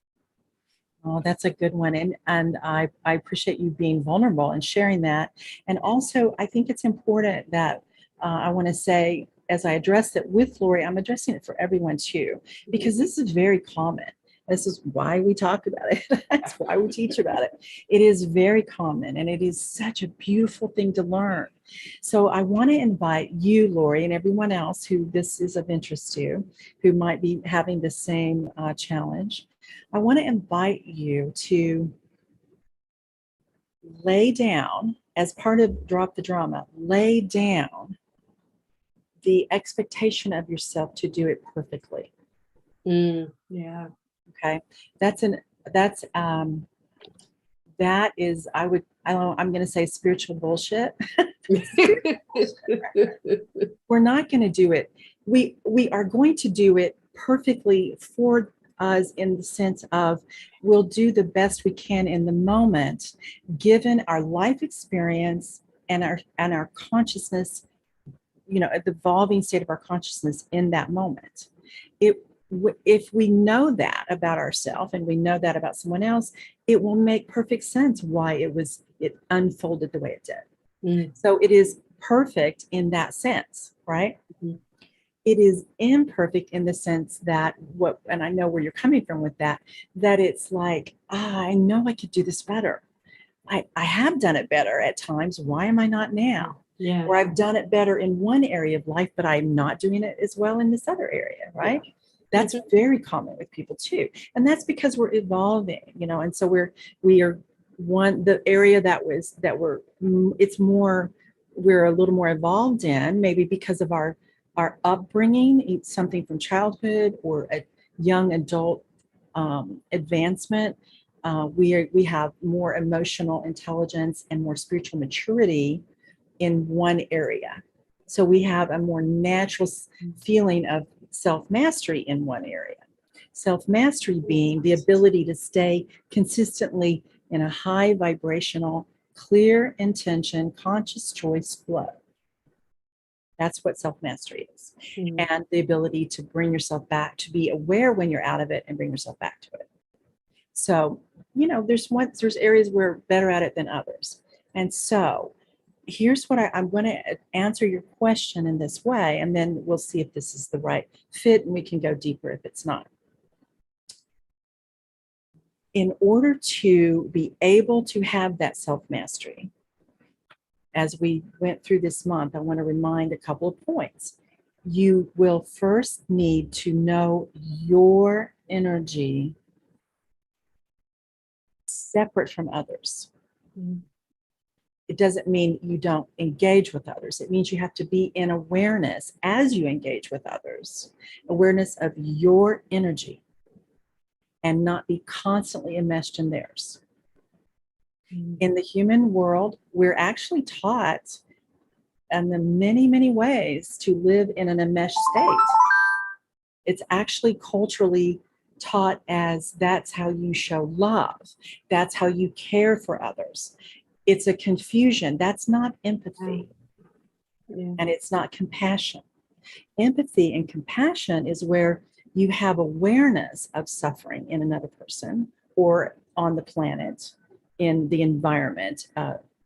Oh, that's a good one. And I appreciate you being vulnerable and sharing that. And also, I think it's important that I want to say, as I address it with Lori, I'm addressing it for everyone too, because this is very common. This is why we talk about it. That's why we teach about it. It is very common, and it is such a beautiful thing to learn. So I want to invite you, Lori, and everyone else who this is of interest to, who might be having the same challenge. I want to invite you to lay down, as part of Drop the Drama, lay down the expectation of yourself to do it perfectly. Yeah. Okay. That is, I'm going to say spiritual bullshit. We're not going to do it. We are going to do it perfectly for us, in the sense of we'll do the best we can in the moment, given our life experience and our consciousness, the evolving state of our consciousness in that moment. if we know that about ourselves and we know that about someone else, it will make perfect sense why it unfolded the way it did. So it is perfect in that sense, right? Mhm. It is imperfect in the sense that and I know where you're coming from with that it's like, I know I could do this better. I have done it better at times. Why am I not now? Yeah. Or I've done it better in one area of life, but I'm not doing it as well in this other area, right? Yeah. That's very common with people too. And that's because we're evolving, and so we are the area we're a little more evolved in, maybe because of our upbringing, something from childhood or a young adult advancement. We have more emotional intelligence and more spiritual maturity in one area. So we have a more natural feeling of self-mastery in one area. Self-mastery being the ability to stay consistently in a high vibrational, clear intention, conscious choice flow. That's what self-mastery is. And the ability to bring yourself back, to be aware when you're out of it and bring yourself back to it. So, there's areas we're better at it than others. And so here's what I'm going to answer your question in this way, and then we'll see if this is the right fit and we can go deeper if it's not. In order to be able to have that self-mastery, as we went through this month, I want to remind a couple of points. You will first need to know your energy separate from others. It doesn't mean you don't engage with others. It means you have to be in awareness as you engage with others, awareness of your energy, and not be constantly enmeshed in theirs. In the human world, we're actually taught in the many, many ways to live in an enmeshed state. It's actually culturally taught as that's how you show love. That's how you care for others. It's a confusion. That's not empathy. And it's not compassion. Empathy and compassion is where you have awareness of suffering in another person or on the planet, in the environment,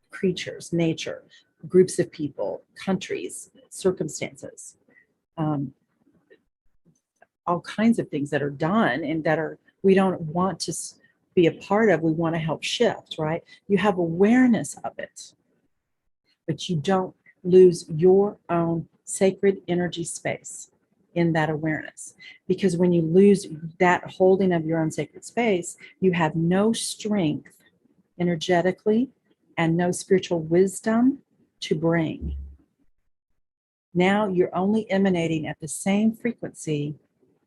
creatures, nature, groups of people, countries, circumstances, all kinds of things that are done and we don't want to be a part of. We want to help shift, right? You have awareness of it, but you don't lose your own sacred energy space in that awareness. Because when you lose that holding of your own sacred space, you have no strength energetically and no spiritual wisdom to bring. Now you're only emanating at the same frequency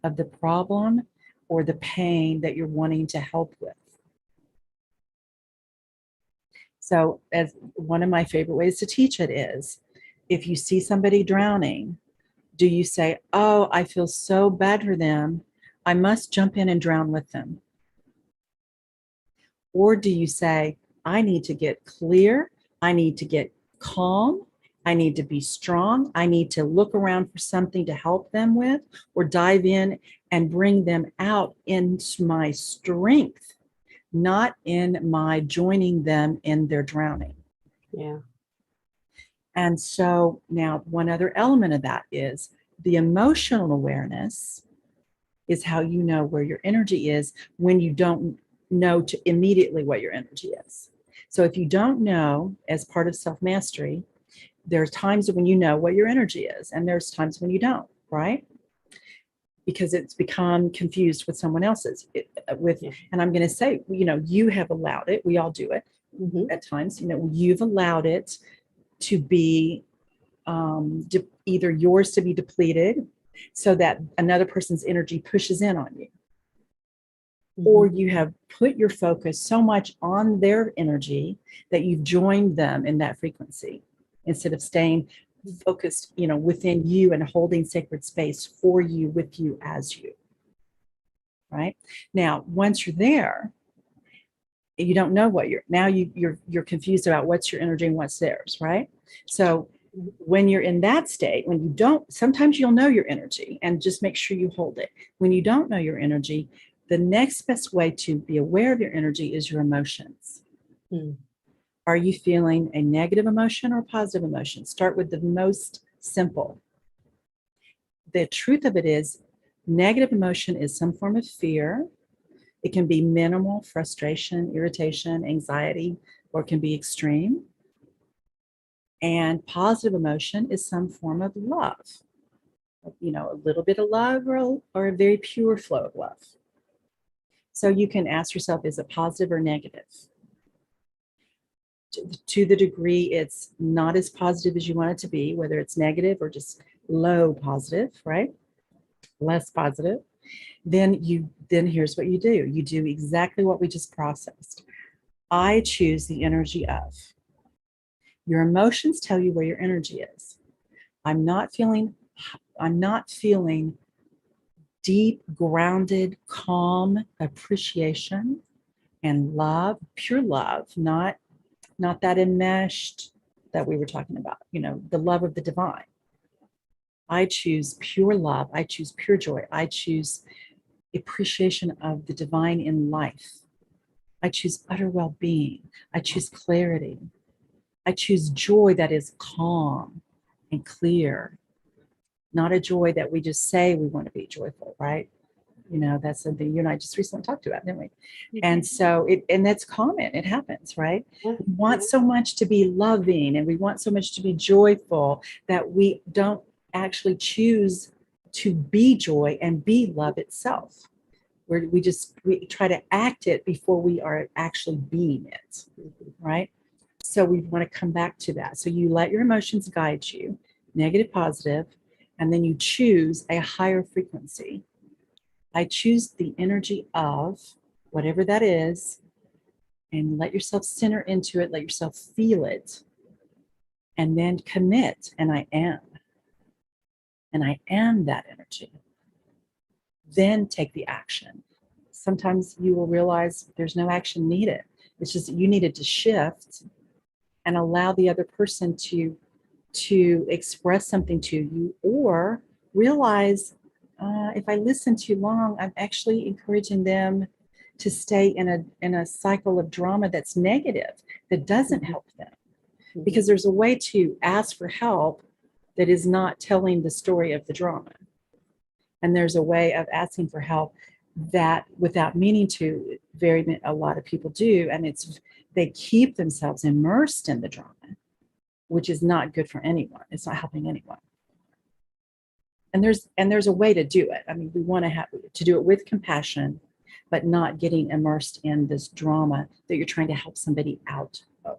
of the problem or the pain that you're wanting to help with. So, as one of my favorite ways to teach it is, if you see somebody drowning, do you say, "Oh, I feel so bad for them, I must jump in and drown with them"? Or do you say, "I need to get clear, I need to get calm, I need to be strong, I need to look around for something to help them with, or dive in and bring them out into my strength, not in my joining them in their drowning"? Yeah. And so now one other element of that is the emotional awareness is how you know where your energy is when you don't know to immediately what your energy is. So if you don't know, as part of self-mastery, there's times when you know what your energy is, and there's times when you don't, right? Because it's become confused with someone else's. And I'm going to say, you have allowed it. We all do it at times. You've allowed it to be either yours to be depleted so that another person's energy pushes in on you, or you have put your focus so much on their energy that you've joined them in that frequency instead of staying focused, within you and holding sacred space for you, with you, as you. Right now, once you're there, you don't know what you're confused about what's your energy and what's theirs, right? So When you're in that state, when you don't, sometimes you'll know your energy and just make sure you hold it. When you don't know your energy, the next best way to be aware of your energy is your emotions. Mm. Are you feeling a negative emotion or a positive emotion? Start with the most simple. The truth of it is, negative emotion is some form of fear. It can be minimal frustration, irritation, anxiety, or it can be extreme. And positive emotion is some form of love, a little bit of love or a very pure flow of love. So you can ask yourself, is it positive or negative? To the degree it's not as positive as you want it to be, whether it's negative or just low positive, right? Less positive, then here's what you do. You do exactly what we just processed. I choose the energy of. Your emotions tell you where your energy is. I'm not feeling deep, grounded, calm appreciation and love, pure love, not that enmeshed that we were talking about, the love of the divine. I choose pure love. I choose pure joy. I choose appreciation of the divine in life. I choose utter well-being. I choose clarity. I choose joy that is calm and clear, not a joy that we just say we want to be joyful, right? That's something you and I just recently talked about, didn't we? And so and that's common. It happens, right? Yeah. We want so much to be loving and we want so much to be joyful that we don't actually choose to be joy and be love itself. We try to act it before we are actually being it, right? So we want to come back to that. So you let your emotions guide you, negative, positive, and then you choose a higher frequency. I choose the energy of whatever that is, and let yourself center into it, let yourself feel it, and then commit. And I am. And I am that energy. Then take the action. Sometimes you will realize there's no action needed. It's just that you needed to shift and allow the other person to express something to you, or realize if I listen too long, I'm actually encouraging them to stay in a cycle of drama that's negative, that doesn't help them. Because there's a way to ask for help that is not telling the story of the drama. And there's a way of asking for help that, without meaning to, a lot of people do, and they keep themselves immersed in the drama, which is not good for anyone. It's not helping anyone. And there's a way to do it. I mean, we want to do it with compassion, but not getting immersed in this drama that you're trying to help somebody out of.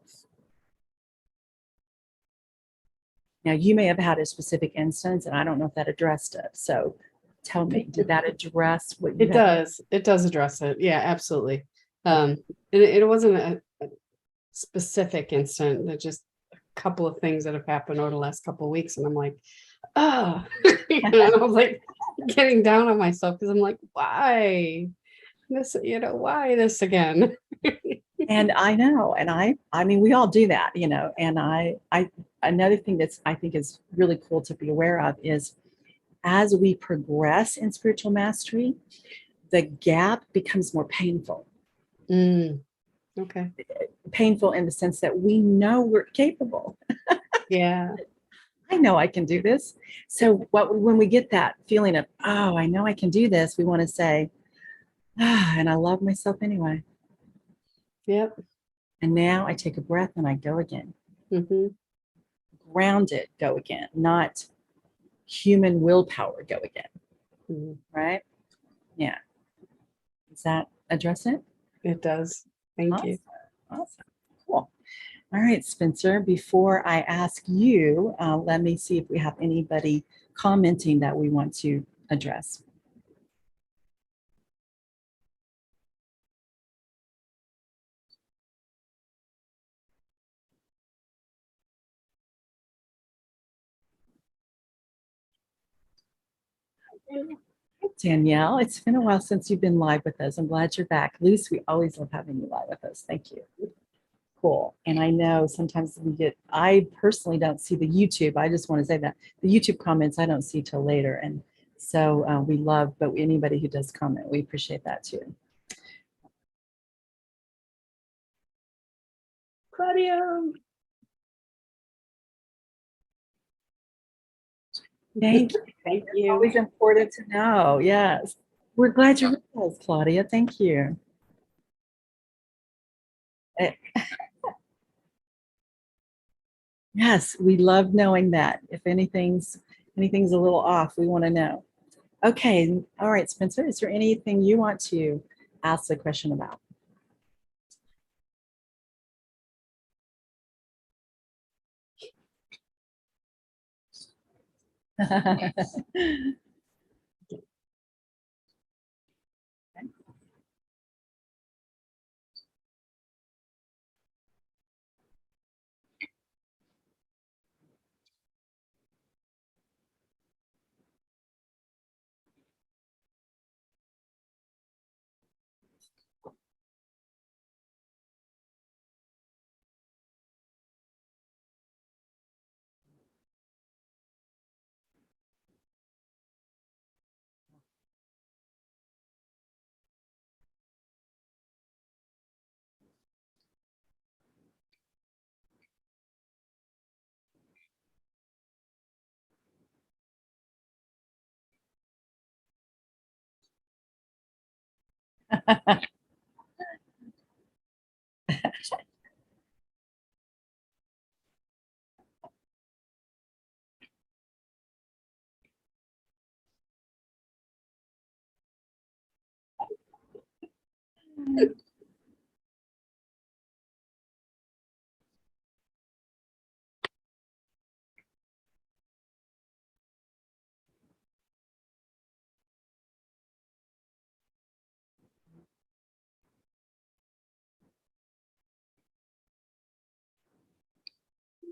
Now, you may have had a specific instance, and I don't know if that addressed it. So tell me, did that address what you It does. It does address it. Yeah, absolutely. And it wasn't a specific incident. It just a couple of things that have happened over the last couple of weeks. And I'm like, oh, I was like getting down on myself because I'm like, why this, why this again? And I know, and I mean, we all do that, and another thing that's, I think, is really cool to be aware of is, as we progress in spiritual mastery, the gap becomes more painful. Okay. Painful in the sense that we know we're capable. Yeah. I know I can do this. So when we get that feeling of, oh, I know I can do this, we want to say, and I love myself anyway. Yep. And now I take a breath and I go again. Grounded, go again, not human willpower, go again. Right? Yeah. Does that address it? It does. Thank you. Awesome. Cool. All right, Spencer, before I ask you, let me see if we have anybody commenting that we want to address. Danielle, it's been a while since you've been live with us. I'm glad you're back. Luce, we always love having you live with us. Thank you. cool. And I know sometimes I personally don't see the YouTube. I just want to say that the YouTube comments I don't see till later. And so we love, but anybody who does comment, we appreciate that too. Claudia. Thank you. Thank It's always you. important to know. Yes. We're glad you're with us, Claudia. Thank you. Eh, Yes, we love knowing that. If anything's a little off, we want to know. Okay. All right, Spencer, is there anything you want to ask the question about?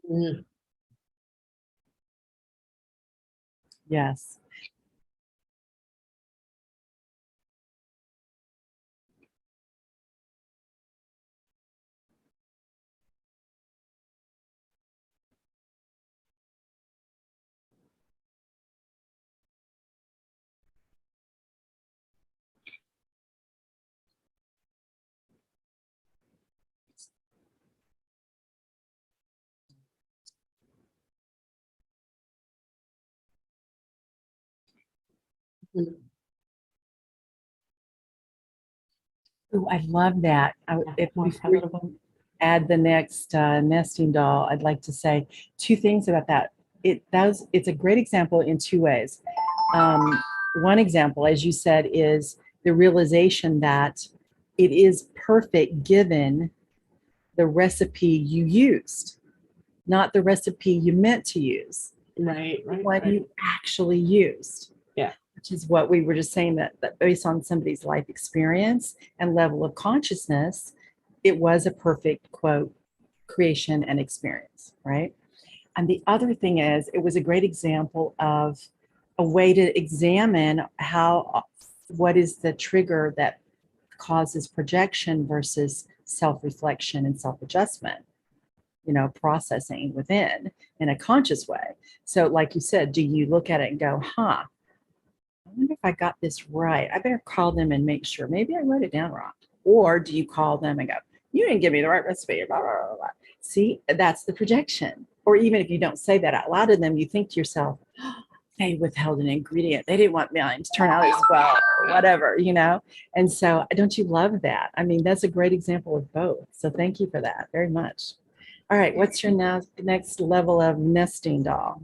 Mm. Yes. Mm. Oh, I love that. If More before palatable. you add the next nesting doll, I'd like to say two things about that. It's a great example in two ways. Um, One example, as you said, is the realization that it is perfect given the recipe you used, not the recipe you meant to use, Right, the right, one right. you actually used. Yeah. Which is what we were just saying, that based on somebody's life experience and level of consciousness, it was a perfect quote creation and experience, right? And the other thing is, it was a great example of a way to examine what is the trigger that causes projection versus self-reflection and self-adjustment, processing within in a conscious way. So like you said, do you look at it and go, I wonder if I got this right. I better call them and make sure. Maybe I wrote it down wrong. Or do you call them and go, you didn't give me the right recipe, blah, blah, blah, blah. See, that's the projection. Or even if you don't say that out loud to them, you think to yourself, oh, they withheld an ingredient. They didn't want mine to turn out as well, or whatever. And so don't you love that? I mean, that's a great example of both. So thank you for that very much. All right, what's your next level of nesting doll?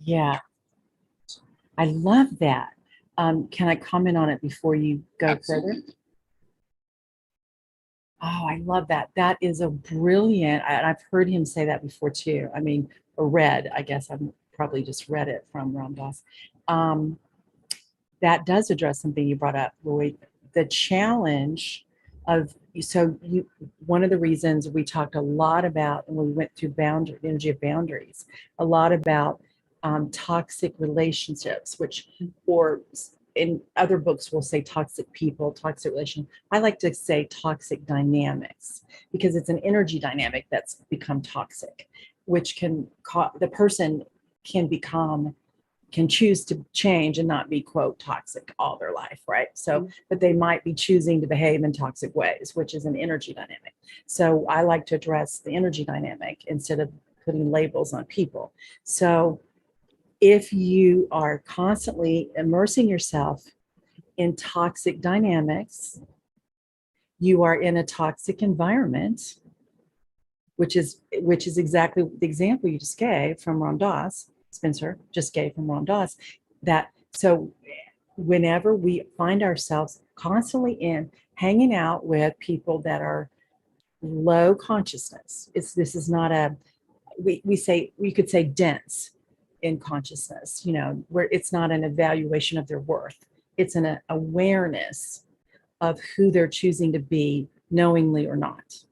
Yeah, I love that. Can I comment on it before you go Absolutely. further? Oh, I love that. That is a brilliant, and I've heard him say that before too. I mean, or read, I guess I've probably just read it from Ram Dass. Um, that does address something you brought up, Lloyd. The challenge of, so you, one of the reasons we talked a lot about, and we went through boundary, energy of boundaries, a lot about toxic relationships, which, or in other books will say toxic people, toxic relation. I like to say toxic dynamics because it's an energy dynamic that's become toxic, which can cause the person can become, can choose to change and not be quote toxic all their life, right? So but they might be choosing to behave in toxic ways, which is an energy dynamic. So I like to address the energy dynamic instead of putting labels on people. So if you are constantly immersing yourself in toxic dynamics, you are in a toxic environment, which is exactly the example you just gave from Ram Dass, Spencer just gave from Ram Dass. That so whenever we find ourselves constantly in hanging out with people that are low consciousness, it's this is not a, we say, we could say dense in consciousness, you know, where it's not an evaluation of their worth, it's an awareness of who they're choosing to be, knowingly or not,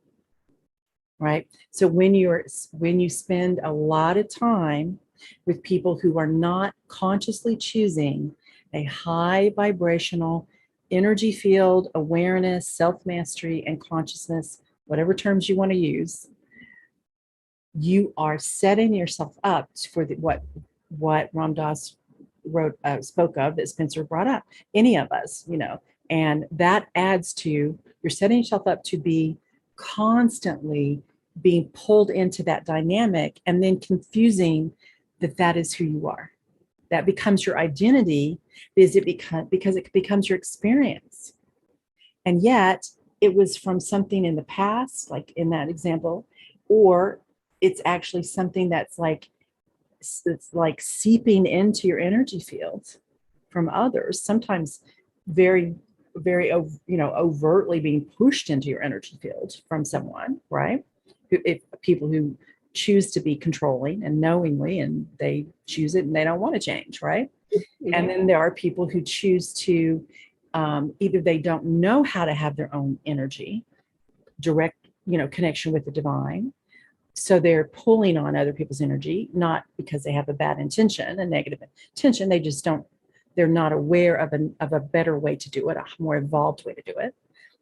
right? So when you spend a lot of time with people who are not consciously choosing a high vibrational energy field awareness, self-mastery, and consciousness, whatever terms you want to use, you are setting yourself up for what Ram Dass wrote, spoke of, that Spencer brought up, any of us, you know, and that adds to, you're setting yourself up to be constantly being pulled into that dynamic and then confusing that that is who you are. That becomes your identity because it becomes your experience. And yet it was from something in the past, like in that example, or it's actually something that's like, it's like seeping into your energy field from others, sometimes very, very, you know, overtly being pushed into your energy field from someone, right? If people who choose to be controlling and knowingly, and they choose it and they don't want to change, right? And then there are people who choose to, either they don't know how to have their own energy, direct, you know, connection with the divine, so they're pulling on other people's energy, not because they have a bad intention, a negative intention. They just don't, they're not aware of a better way to do it, a more evolved way to do it.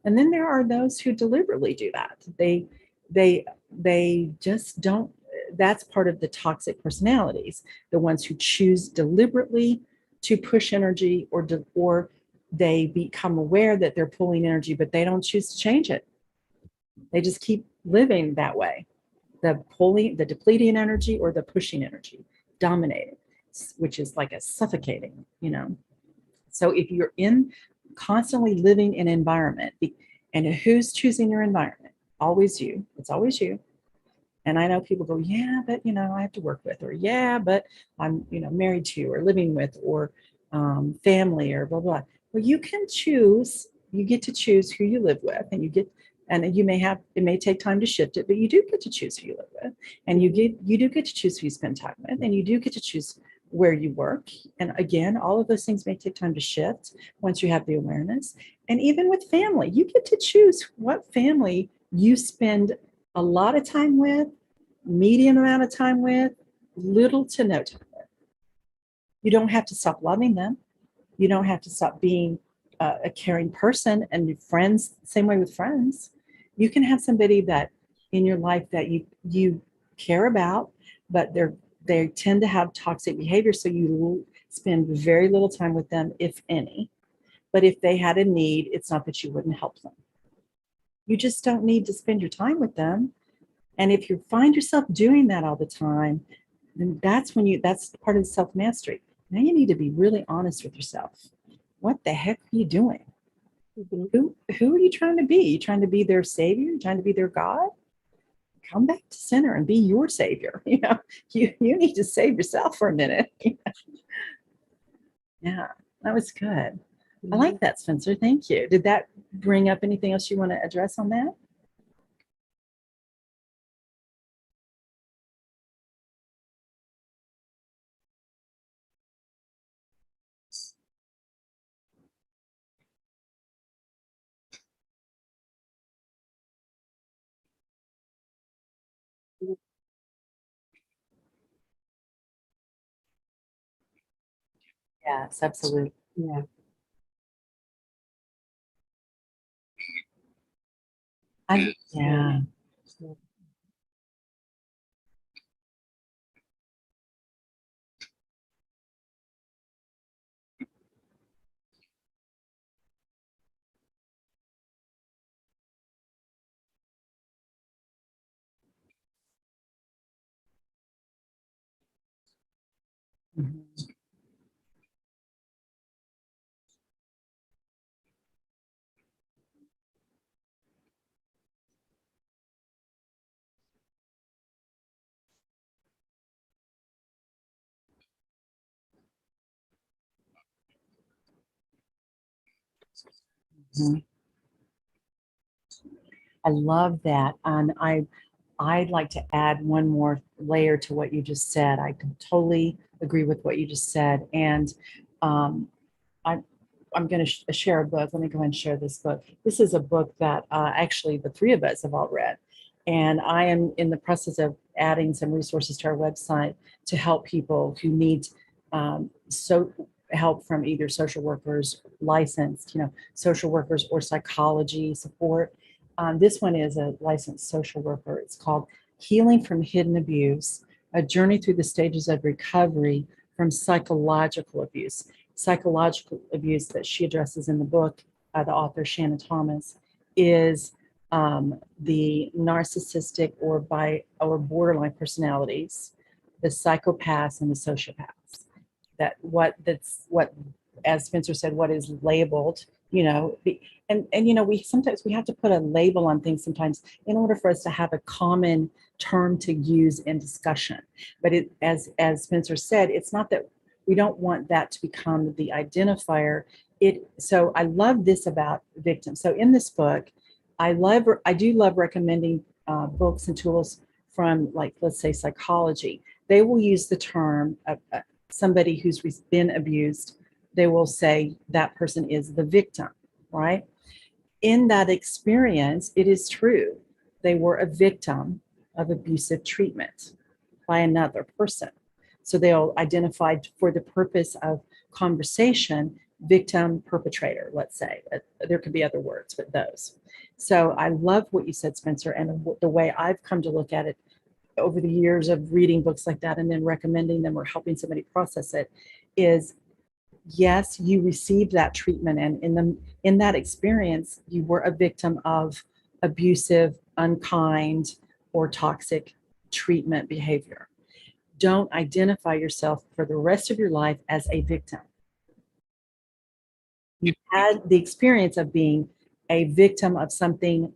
And then there are those who deliberately do that. They just don't, that's part of the toxic personalities, the ones who choose deliberately to push energy, or they become aware that they're pulling energy, but they don't choose to change it. They just keep living that way, the pulling, the depleting energy or the pushing energy, dominating, which is like a suffocating, you know. So if you're in constantly living in an environment, and who's choosing your environment? Always you. It's always you. And I know people go, yeah, but you know, I have to work with, or yeah, but I'm, you know, married to, or living with, or family, or blah blah. Well, you can choose. You get to choose who you live with, and you get, and you may have, it may take time to shift it, but you do get to choose who you live with, and you do get to choose who you spend time with, and you do get to choose where you work. And again, all of those things may take time to shift once you have the awareness. And even with family, you get to choose what family you spend a lot of time with, medium amount of time with, little to no time with. You don't have to stop loving them. You don't have to stop being a caring person, and friends, same way with friends. You can have somebody that in your life that you care about, but they tend to have toxic behavior, so you spend very little time with them, if any. But if they had a need, it's not that you wouldn't help them. You just don't need to spend your time with them. And if you find yourself doing that all the time, then that's when that's part of the self-mastery. Now you need to be really honest with yourself. What the heck are you doing? Mhm. Who are you trying to be? You trying to be their savior? You trying to be their God? come back to center and be your savior. You need to save yourself for a minute. Yeah, that was good. I like that, Spencer. Thank you. Did that bring up anything else you want to address on that? Yes, absolutely. Yeah. Yeah. Mhm. Mhm. I love that. And I'd like to add one more layer to what you just said. I can totally agree with what you just said. And um, I, I'm going to share a book. Let me go ahead and share this book. This is a book that actually the three of us have all read. And I am in the process of adding some resources to our website to help people who need so help from either social workers, licensed, social workers or psychology support. This one is a licensed social worker. It's called Healing from Hidden Abuse, a journey through the stages of recovery from psychological abuse. Psychological abuse that she addresses in the book, the author Shannon Thomas, is the narcissistic or borderline personalities, the psychopaths and the sociopaths. That's what, as Spencer said, what is labeled, and we sometimes we have to put a label on things sometimes in order for us to have a common term to use in discussion. But as Spencer said, it's not that we don't want that to become the identifier. So I love this about victims. So in this book, I do love recommending books and tools from, like, let's say, psychology. They will use the term of somebody who's been abused. They will say that person is the victim, right? In that experience, it is true. They were a victim of abusive treatment by another person. So they'll identify, for the purpose of conversation, victim, perpetrator, let's say. There could be other words, but those. So I love what you said, Spencer, and the way I've come to look at it over the years of reading books like that and then recommending them or helping somebody process it is, yes, you received that treatment, and in that experience you were a victim of abusive, unkind, or toxic treatment behavior. Don't identify yourself for the rest of your life as a victim. You had the experience of being a victim of something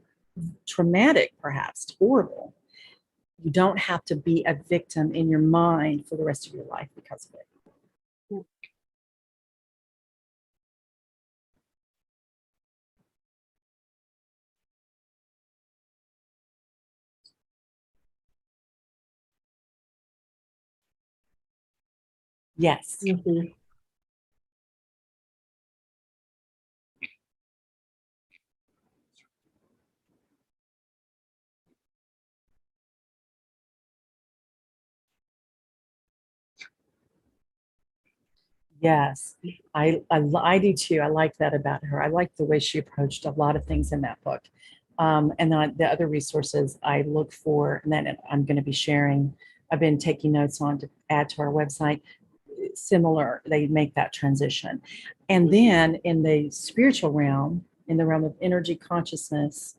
traumatic, perhaps horrible. You don't have to be a victim in your mind for the rest of your life because of it. Yes. Mhm. Yes, I do too. I like that about her. I like the way she approached a lot of things in that book. And then the other resources I look for, and then I'm going to be sharing, I've been taking notes on to add to our website. Similar, they make that transition. And then in the spiritual realm, in the realm of energy consciousness,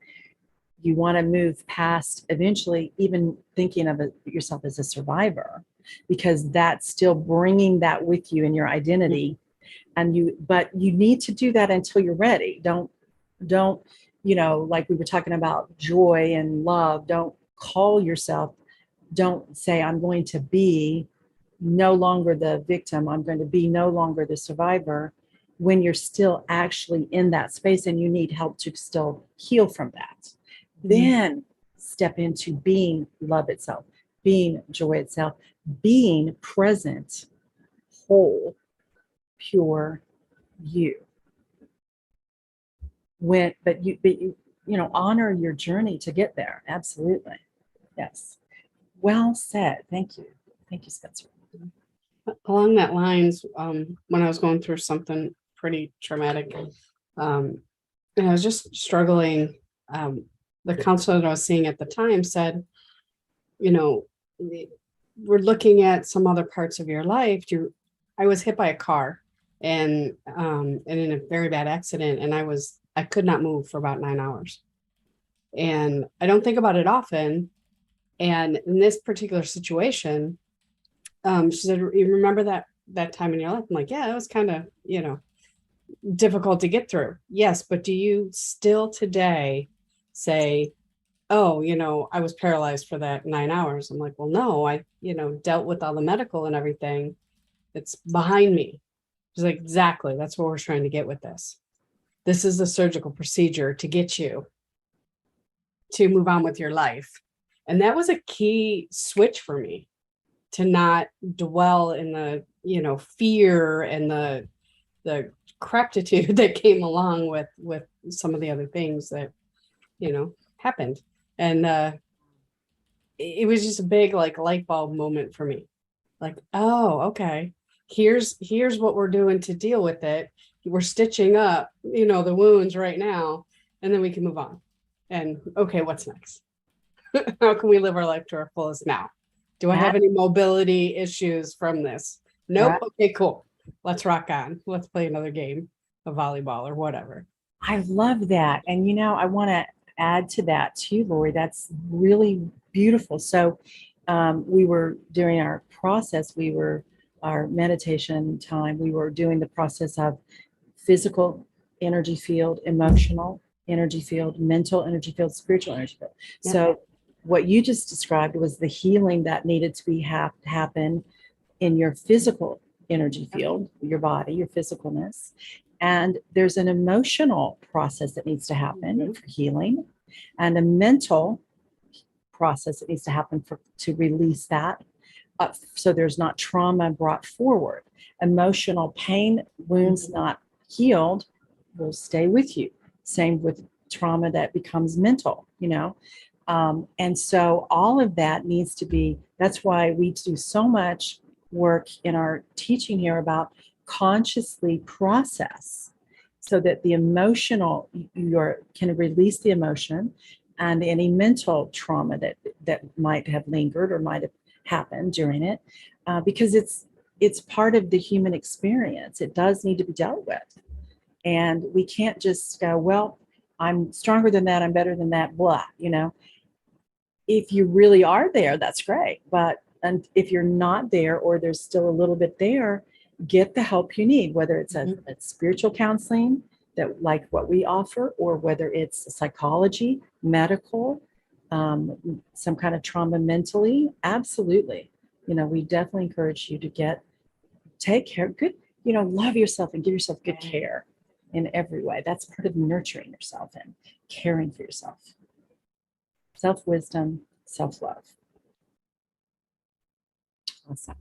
you want to move past eventually even thinking of yourself as a survivor, because that's still bringing that with you in your identity. And but you need to do that until you're ready. Don't, like we were talking about joy and love, don't call yourself, don't say, I'm going to be no longer the victim, I'm going to be no longer the survivor, when you're still actually in that space and you need help to still heal from that. Then step into being love itself, being joy itself, being present, whole, pure you. But you honor your journey to get there. Absolutely. Yes. Well said. Thank you. Thank you, Spencer. Along that lines, when I was going through something pretty traumatic, and I was just struggling, the counselor that I was seeing at the time said, we're looking at some other parts of your life. I was hit by a car and in a very bad accident, and I could not move for about 9 hours. And I don't think about it often. And in this particular situation, she said, you remember that time in your life? I'm like, yeah, it was kind of, difficult to get through. Yes, but do you still today say, oh, I was paralyzed for that 9 hours? I'm like, well, no, I, dealt with all the medical and everything. It's behind me. She's like, exactly. That's what we're trying to get with this. This is the surgical procedure to get you to move on with your life. And that was a key switch for me, to not dwell in the, fear and the craptitude that came along with some of the other things that, happened. And it was just a big light bulb moment for me. Like, oh, okay. Here's what we're doing to deal with it. We're stitching up, the wounds right now, and then we can move on. And okay, what's next? How can we live our life to our fullest now? Do I have any mobility issues from this? Nope. Okay, cool. Let's rock on. Let's play another game of volleyball or whatever. I love that. And, I want to add to that too, Lori. That's really beautiful. So we were during our process, our meditation time, we were doing the process of physical energy field, emotional energy field, mental energy field, spiritual energy field. Yep. So what you just described was the healing that needed to happen in your physical energy field, your body, your physicalness. And there's an emotional process that needs to happen for healing, and a mental process that needs to happen to release that, so there's not trauma brought forward. Emotional pain, wounds not healed, will stay with you. Same with trauma that becomes mental, and so all of that needs to be. That's why we do so much work in our teaching here about consciously process, so that the emotional, you can release the emotion and any mental trauma that might have lingered or might have happened during it, because it's part of the human experience. It does need to be dealt with, and we can't just go, well, I'm stronger than that, I'm better than that, blah. If you really are there, that's great. But and if you're not there, or there's still a little bit there, get the help you need, whether it's a spiritual counseling, that like what we offer, or whether it's psychology, medical, some kind of trauma mentally. Absolutely. We definitely encourage you to take care, good, love yourself and give yourself good care in every way. That's part of nurturing yourself and caring for yourself. Self-wisdom, self-love. Awesome.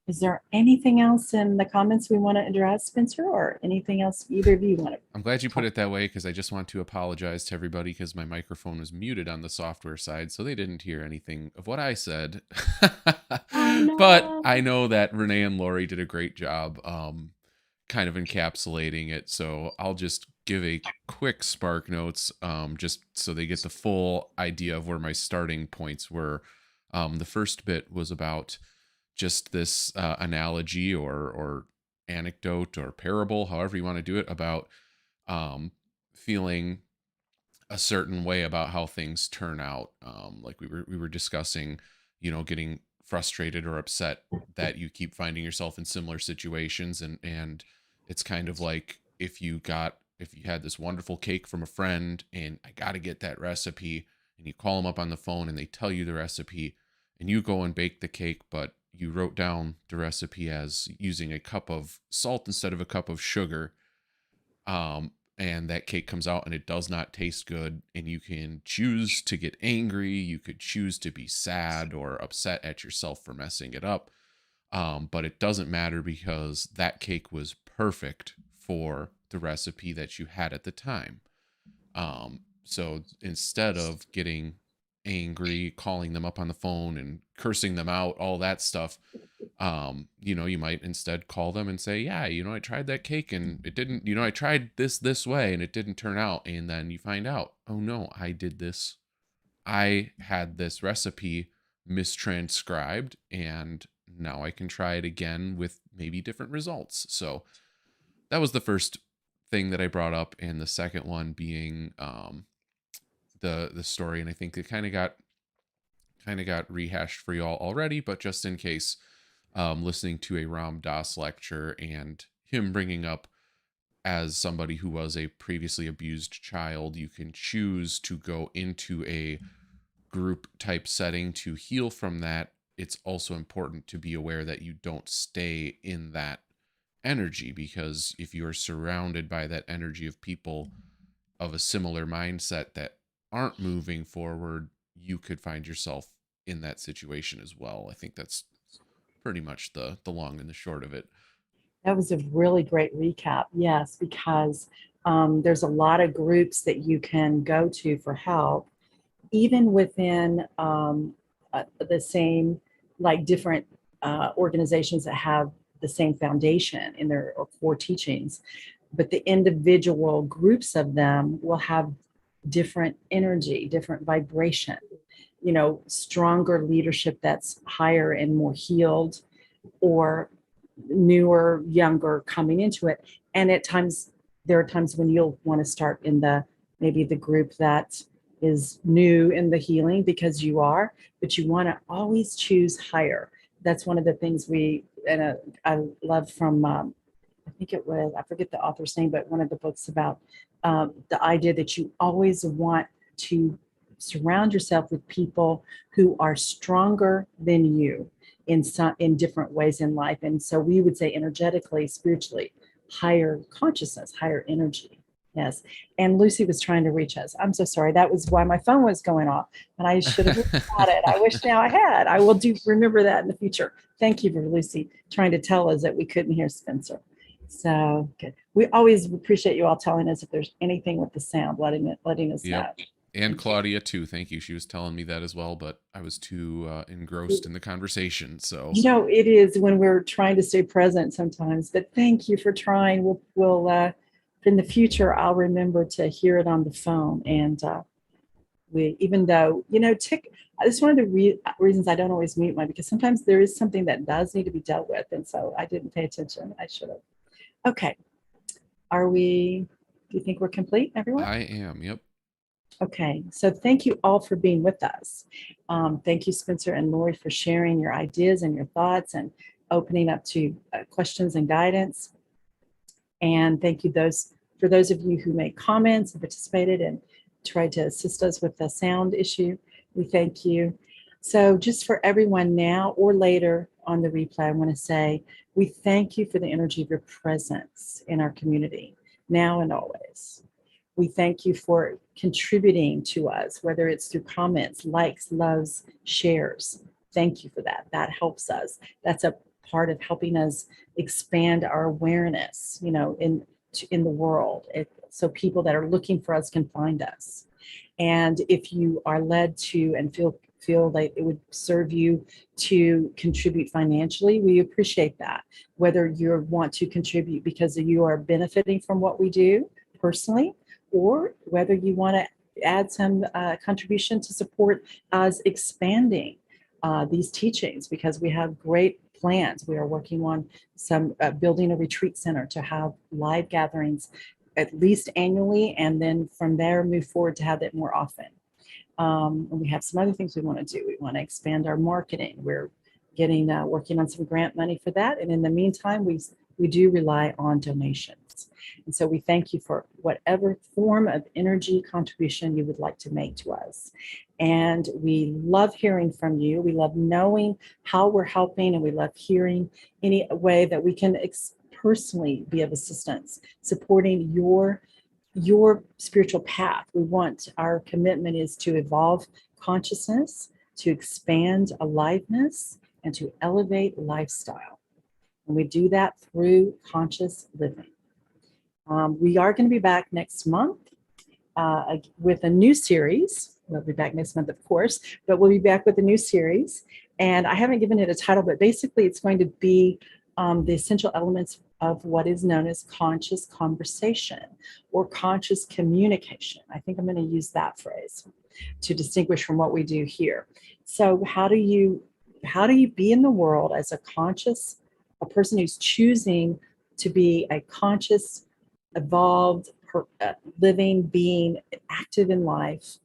Is there anything else in the comments we want to address, Spencer, or anything else either of you want to? I'm glad you put it that way, because I just want to apologize to everybody, because my microphone was muted on the software side, so they didn't hear anything of what I said. But I know that Renee and Lori did a great job kind of encapsulating it, so I'll just give a quick spark notes, just so they get the full idea of where my starting points were. The first bit was about just this analogy or anecdote or parable, however you want to do it, about feeling a certain way about how things turn out. Like we were discussing, getting frustrated or upset that you keep finding yourself in similar situations, and it's kind of like if you had this wonderful cake from a friend and I got to get that recipe, and you call them up on the phone and they tell you the recipe, and you go and bake the cake, but you wrote down the recipe as using a cup of salt instead of a cup of sugar, and that cake comes out and it does not taste good, and you can choose to get angry, you could choose to be sad or upset at yourself for messing it up, but it doesn't matter because that cake was perfect for the recipe that you had at the time. So instead of getting angry, calling them up on the phone and cursing them out, all that stuff, you might instead call them and say, yeah, I tried that cake and it didn't, I tried this way and it didn't turn out. And then you find out, oh no, I had this recipe mistranscribed, and now I can try it again with maybe different results. So that was the first thing that I brought up, and the second one being the story, and I think it kind of got rehashed for y'all already, but just in case, listening to a Ram Dass lecture and him bringing up, as somebody who was a previously abused child, you can choose to go into a group type setting to heal from that. It's also important to be aware that you don't stay in that energy, because if you are surrounded by that energy of people of a similar mindset that aren't moving forward, you could find yourself in that situation as well. I think that's pretty much the long and the short of it. That was a really great recap. Yes, because there's a lot of groups that you can go to for help, even within the same, like different organizations that have the same foundation in their core teachings. But the individual groups of them will have different energy, different vibration, stronger leadership that's higher and more healed, or newer, younger coming into it. And at times, there are times when you'll want to start in maybe the group that is new in the healing because you are, but you want to always choose higher. That's one of the things I love from, I think it was, I forget the author's name, but one of the books about the idea that you always want to surround yourself with people who are stronger than you in different ways in life. And so we would say energetically, spiritually, higher consciousness, higher energy. Yes. And Lucy was trying to reach us. I'm so sorry. That was why my phone was going off, and I should have got it. I wish now I had. I will remember that in the future. Thank you for Lucy trying to tell us that we couldn't hear Spencer. So good. We always appreciate you all telling us if there's anything with the sound, letting us know. Yep. And Claudia too. Thank you. She was telling me that as well, but I was too engrossed in the conversation. So it is when we're trying to stay present sometimes. But thank you for trying. We'll in the future, I'll remember to hear it on the phone. And even though tick. It's one of the reasons I don't always mute because sometimes there is something that does need to be dealt with, and so I didn't pay attention. I should have. Okay. Do you think we're complete, everyone? I am. Yep. Okay, so thank you all for being with us. Thank you, Spencer and Lori, for sharing your ideas and your thoughts and opening up to questions and guidance. And thank you for those of you who made comments and participated and tried to assist us with the sound issue. We thank you. So just for everyone now or later on the replay, I want to say we thank you for the energy of your presence in our community, now and always. We thank you for contributing to us, whether it's through comments, likes, loves, shares. Thank you for that. That helps us. That's a part of helping us expand our awareness, in the world, so people that are looking for us can find us. And if you are led to and feel like it would serve you to contribute financially, we appreciate that. Whether you want to contribute because you are benefiting from what we do personally, or whether you want to add some contribution to support us expanding these teachings, because we have great plans. We are working on some building a retreat center to have live gatherings at least annually, and then from there move forward to have it more often. And we have some other things we want to do. We want to expand our marketing. We're working on some grant money for that. And in the meantime, we we do rely on donations. And so we thank you for whatever form of energy contribution you would like to make to us. And we love hearing from you. We love knowing how we're helping, and we love hearing any way that we can personally be of assistance, supporting your spiritual path. Our commitment is to evolve consciousness, to expand aliveness, and to elevate lifestyle. And we do that through conscious living. We are going to be back next month with a new series. We'll be back next month, of course, but we'll be back with a new series. And I haven't given it a title, but basically it's going to be the essential elements of what is known as conscious conversation or conscious communication. I think I'm going to use that phrase to distinguish from what we do here. So how do you be in the world as a person who's choosing to be a conscious, evolved, living being, active in life,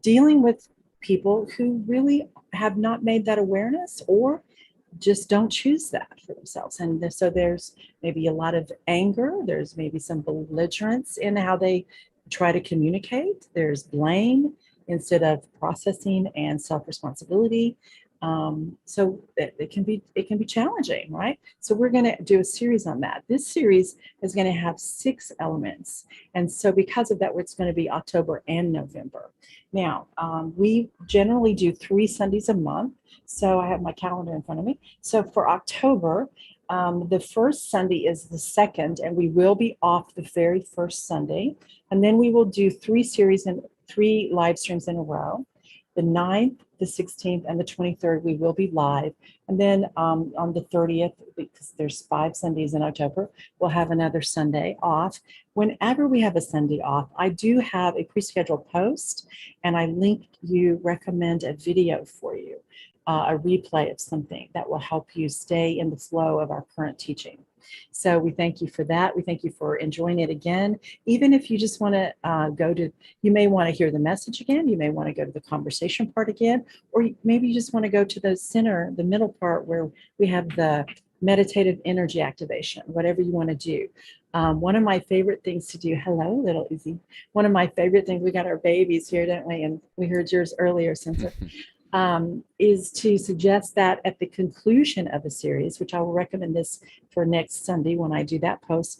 dealing with people who really have not made that awareness or just don't choose that for themselves. And so there's maybe a lot of anger, there's maybe some belligerence in how they try to communicate, there's blame instead of processing and self-responsibility. So it can be challenging, right? So we're going to do a series on that. This series is going to have 6 elements. And so because of that, it's going to be October and November. Now, we generally do 3 Sundays a month. So I have my calendar in front of me. So for October, the first Sunday is the 2nd, and we will be off the very first Sunday. And then we will do 3 series and 3 live streams in a row. The 9th, the 16th, and the 23rd, we will be live. And then on the 30th, because there's 5 Sundays in October, we'll have another Sunday off. Whenever we have a Sunday off, I do have a pre-scheduled post, and I recommend a video for you, a replay of something that will help you stay in the flow of our current teaching. So we thank you for that. We thank you for enjoying it again. Even if you just want to you may want to hear the message again. You may want to go to the conversation part again, or maybe you just want to go to the middle part where we have the meditative energy activation, whatever you want to do. One of my favorite things to do, hello, little Izzy. One of my favorite things, we got our babies here, don't we? And we heard yours earlier, Cynthia. Is to suggest that at the conclusion of a series, which I will recommend this for next Sunday when I do that post,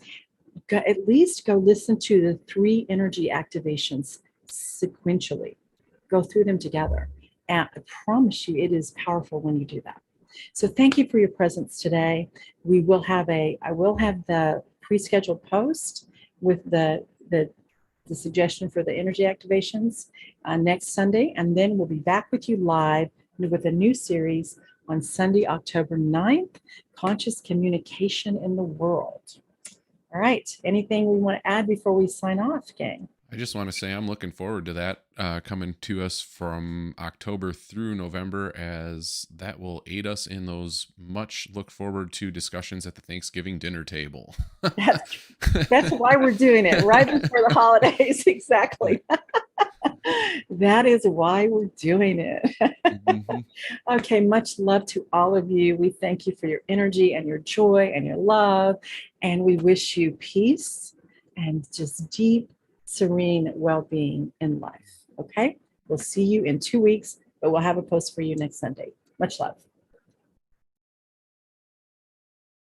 at least go listen to the 3 energy activations sequentially. Go through them together. And I promise you, it is powerful when you do that. So thank you for your presence today. I will have the pre-scheduled post with the suggestion for the energy activations next Sunday, and then we'll be back with you live with a new series on Sunday, October 9th, Conscious Communication in the World. All right, anything we want to add before we sign off, gang? I just want to say I'm looking forward to that coming to us from October through November, as that will aid us in those much look forward to discussions at the Thanksgiving dinner table. That's why we're doing it right before the holidays. Exactly. That is why we're doing it. Mm-hmm. Okay, much love to all of you. We thank you for your energy and your joy and your love, and we wish you peace and just deep, serene well-being in life. Okay, we'll see you in 2 weeks, but we'll have a post for you next Sunday. Much love.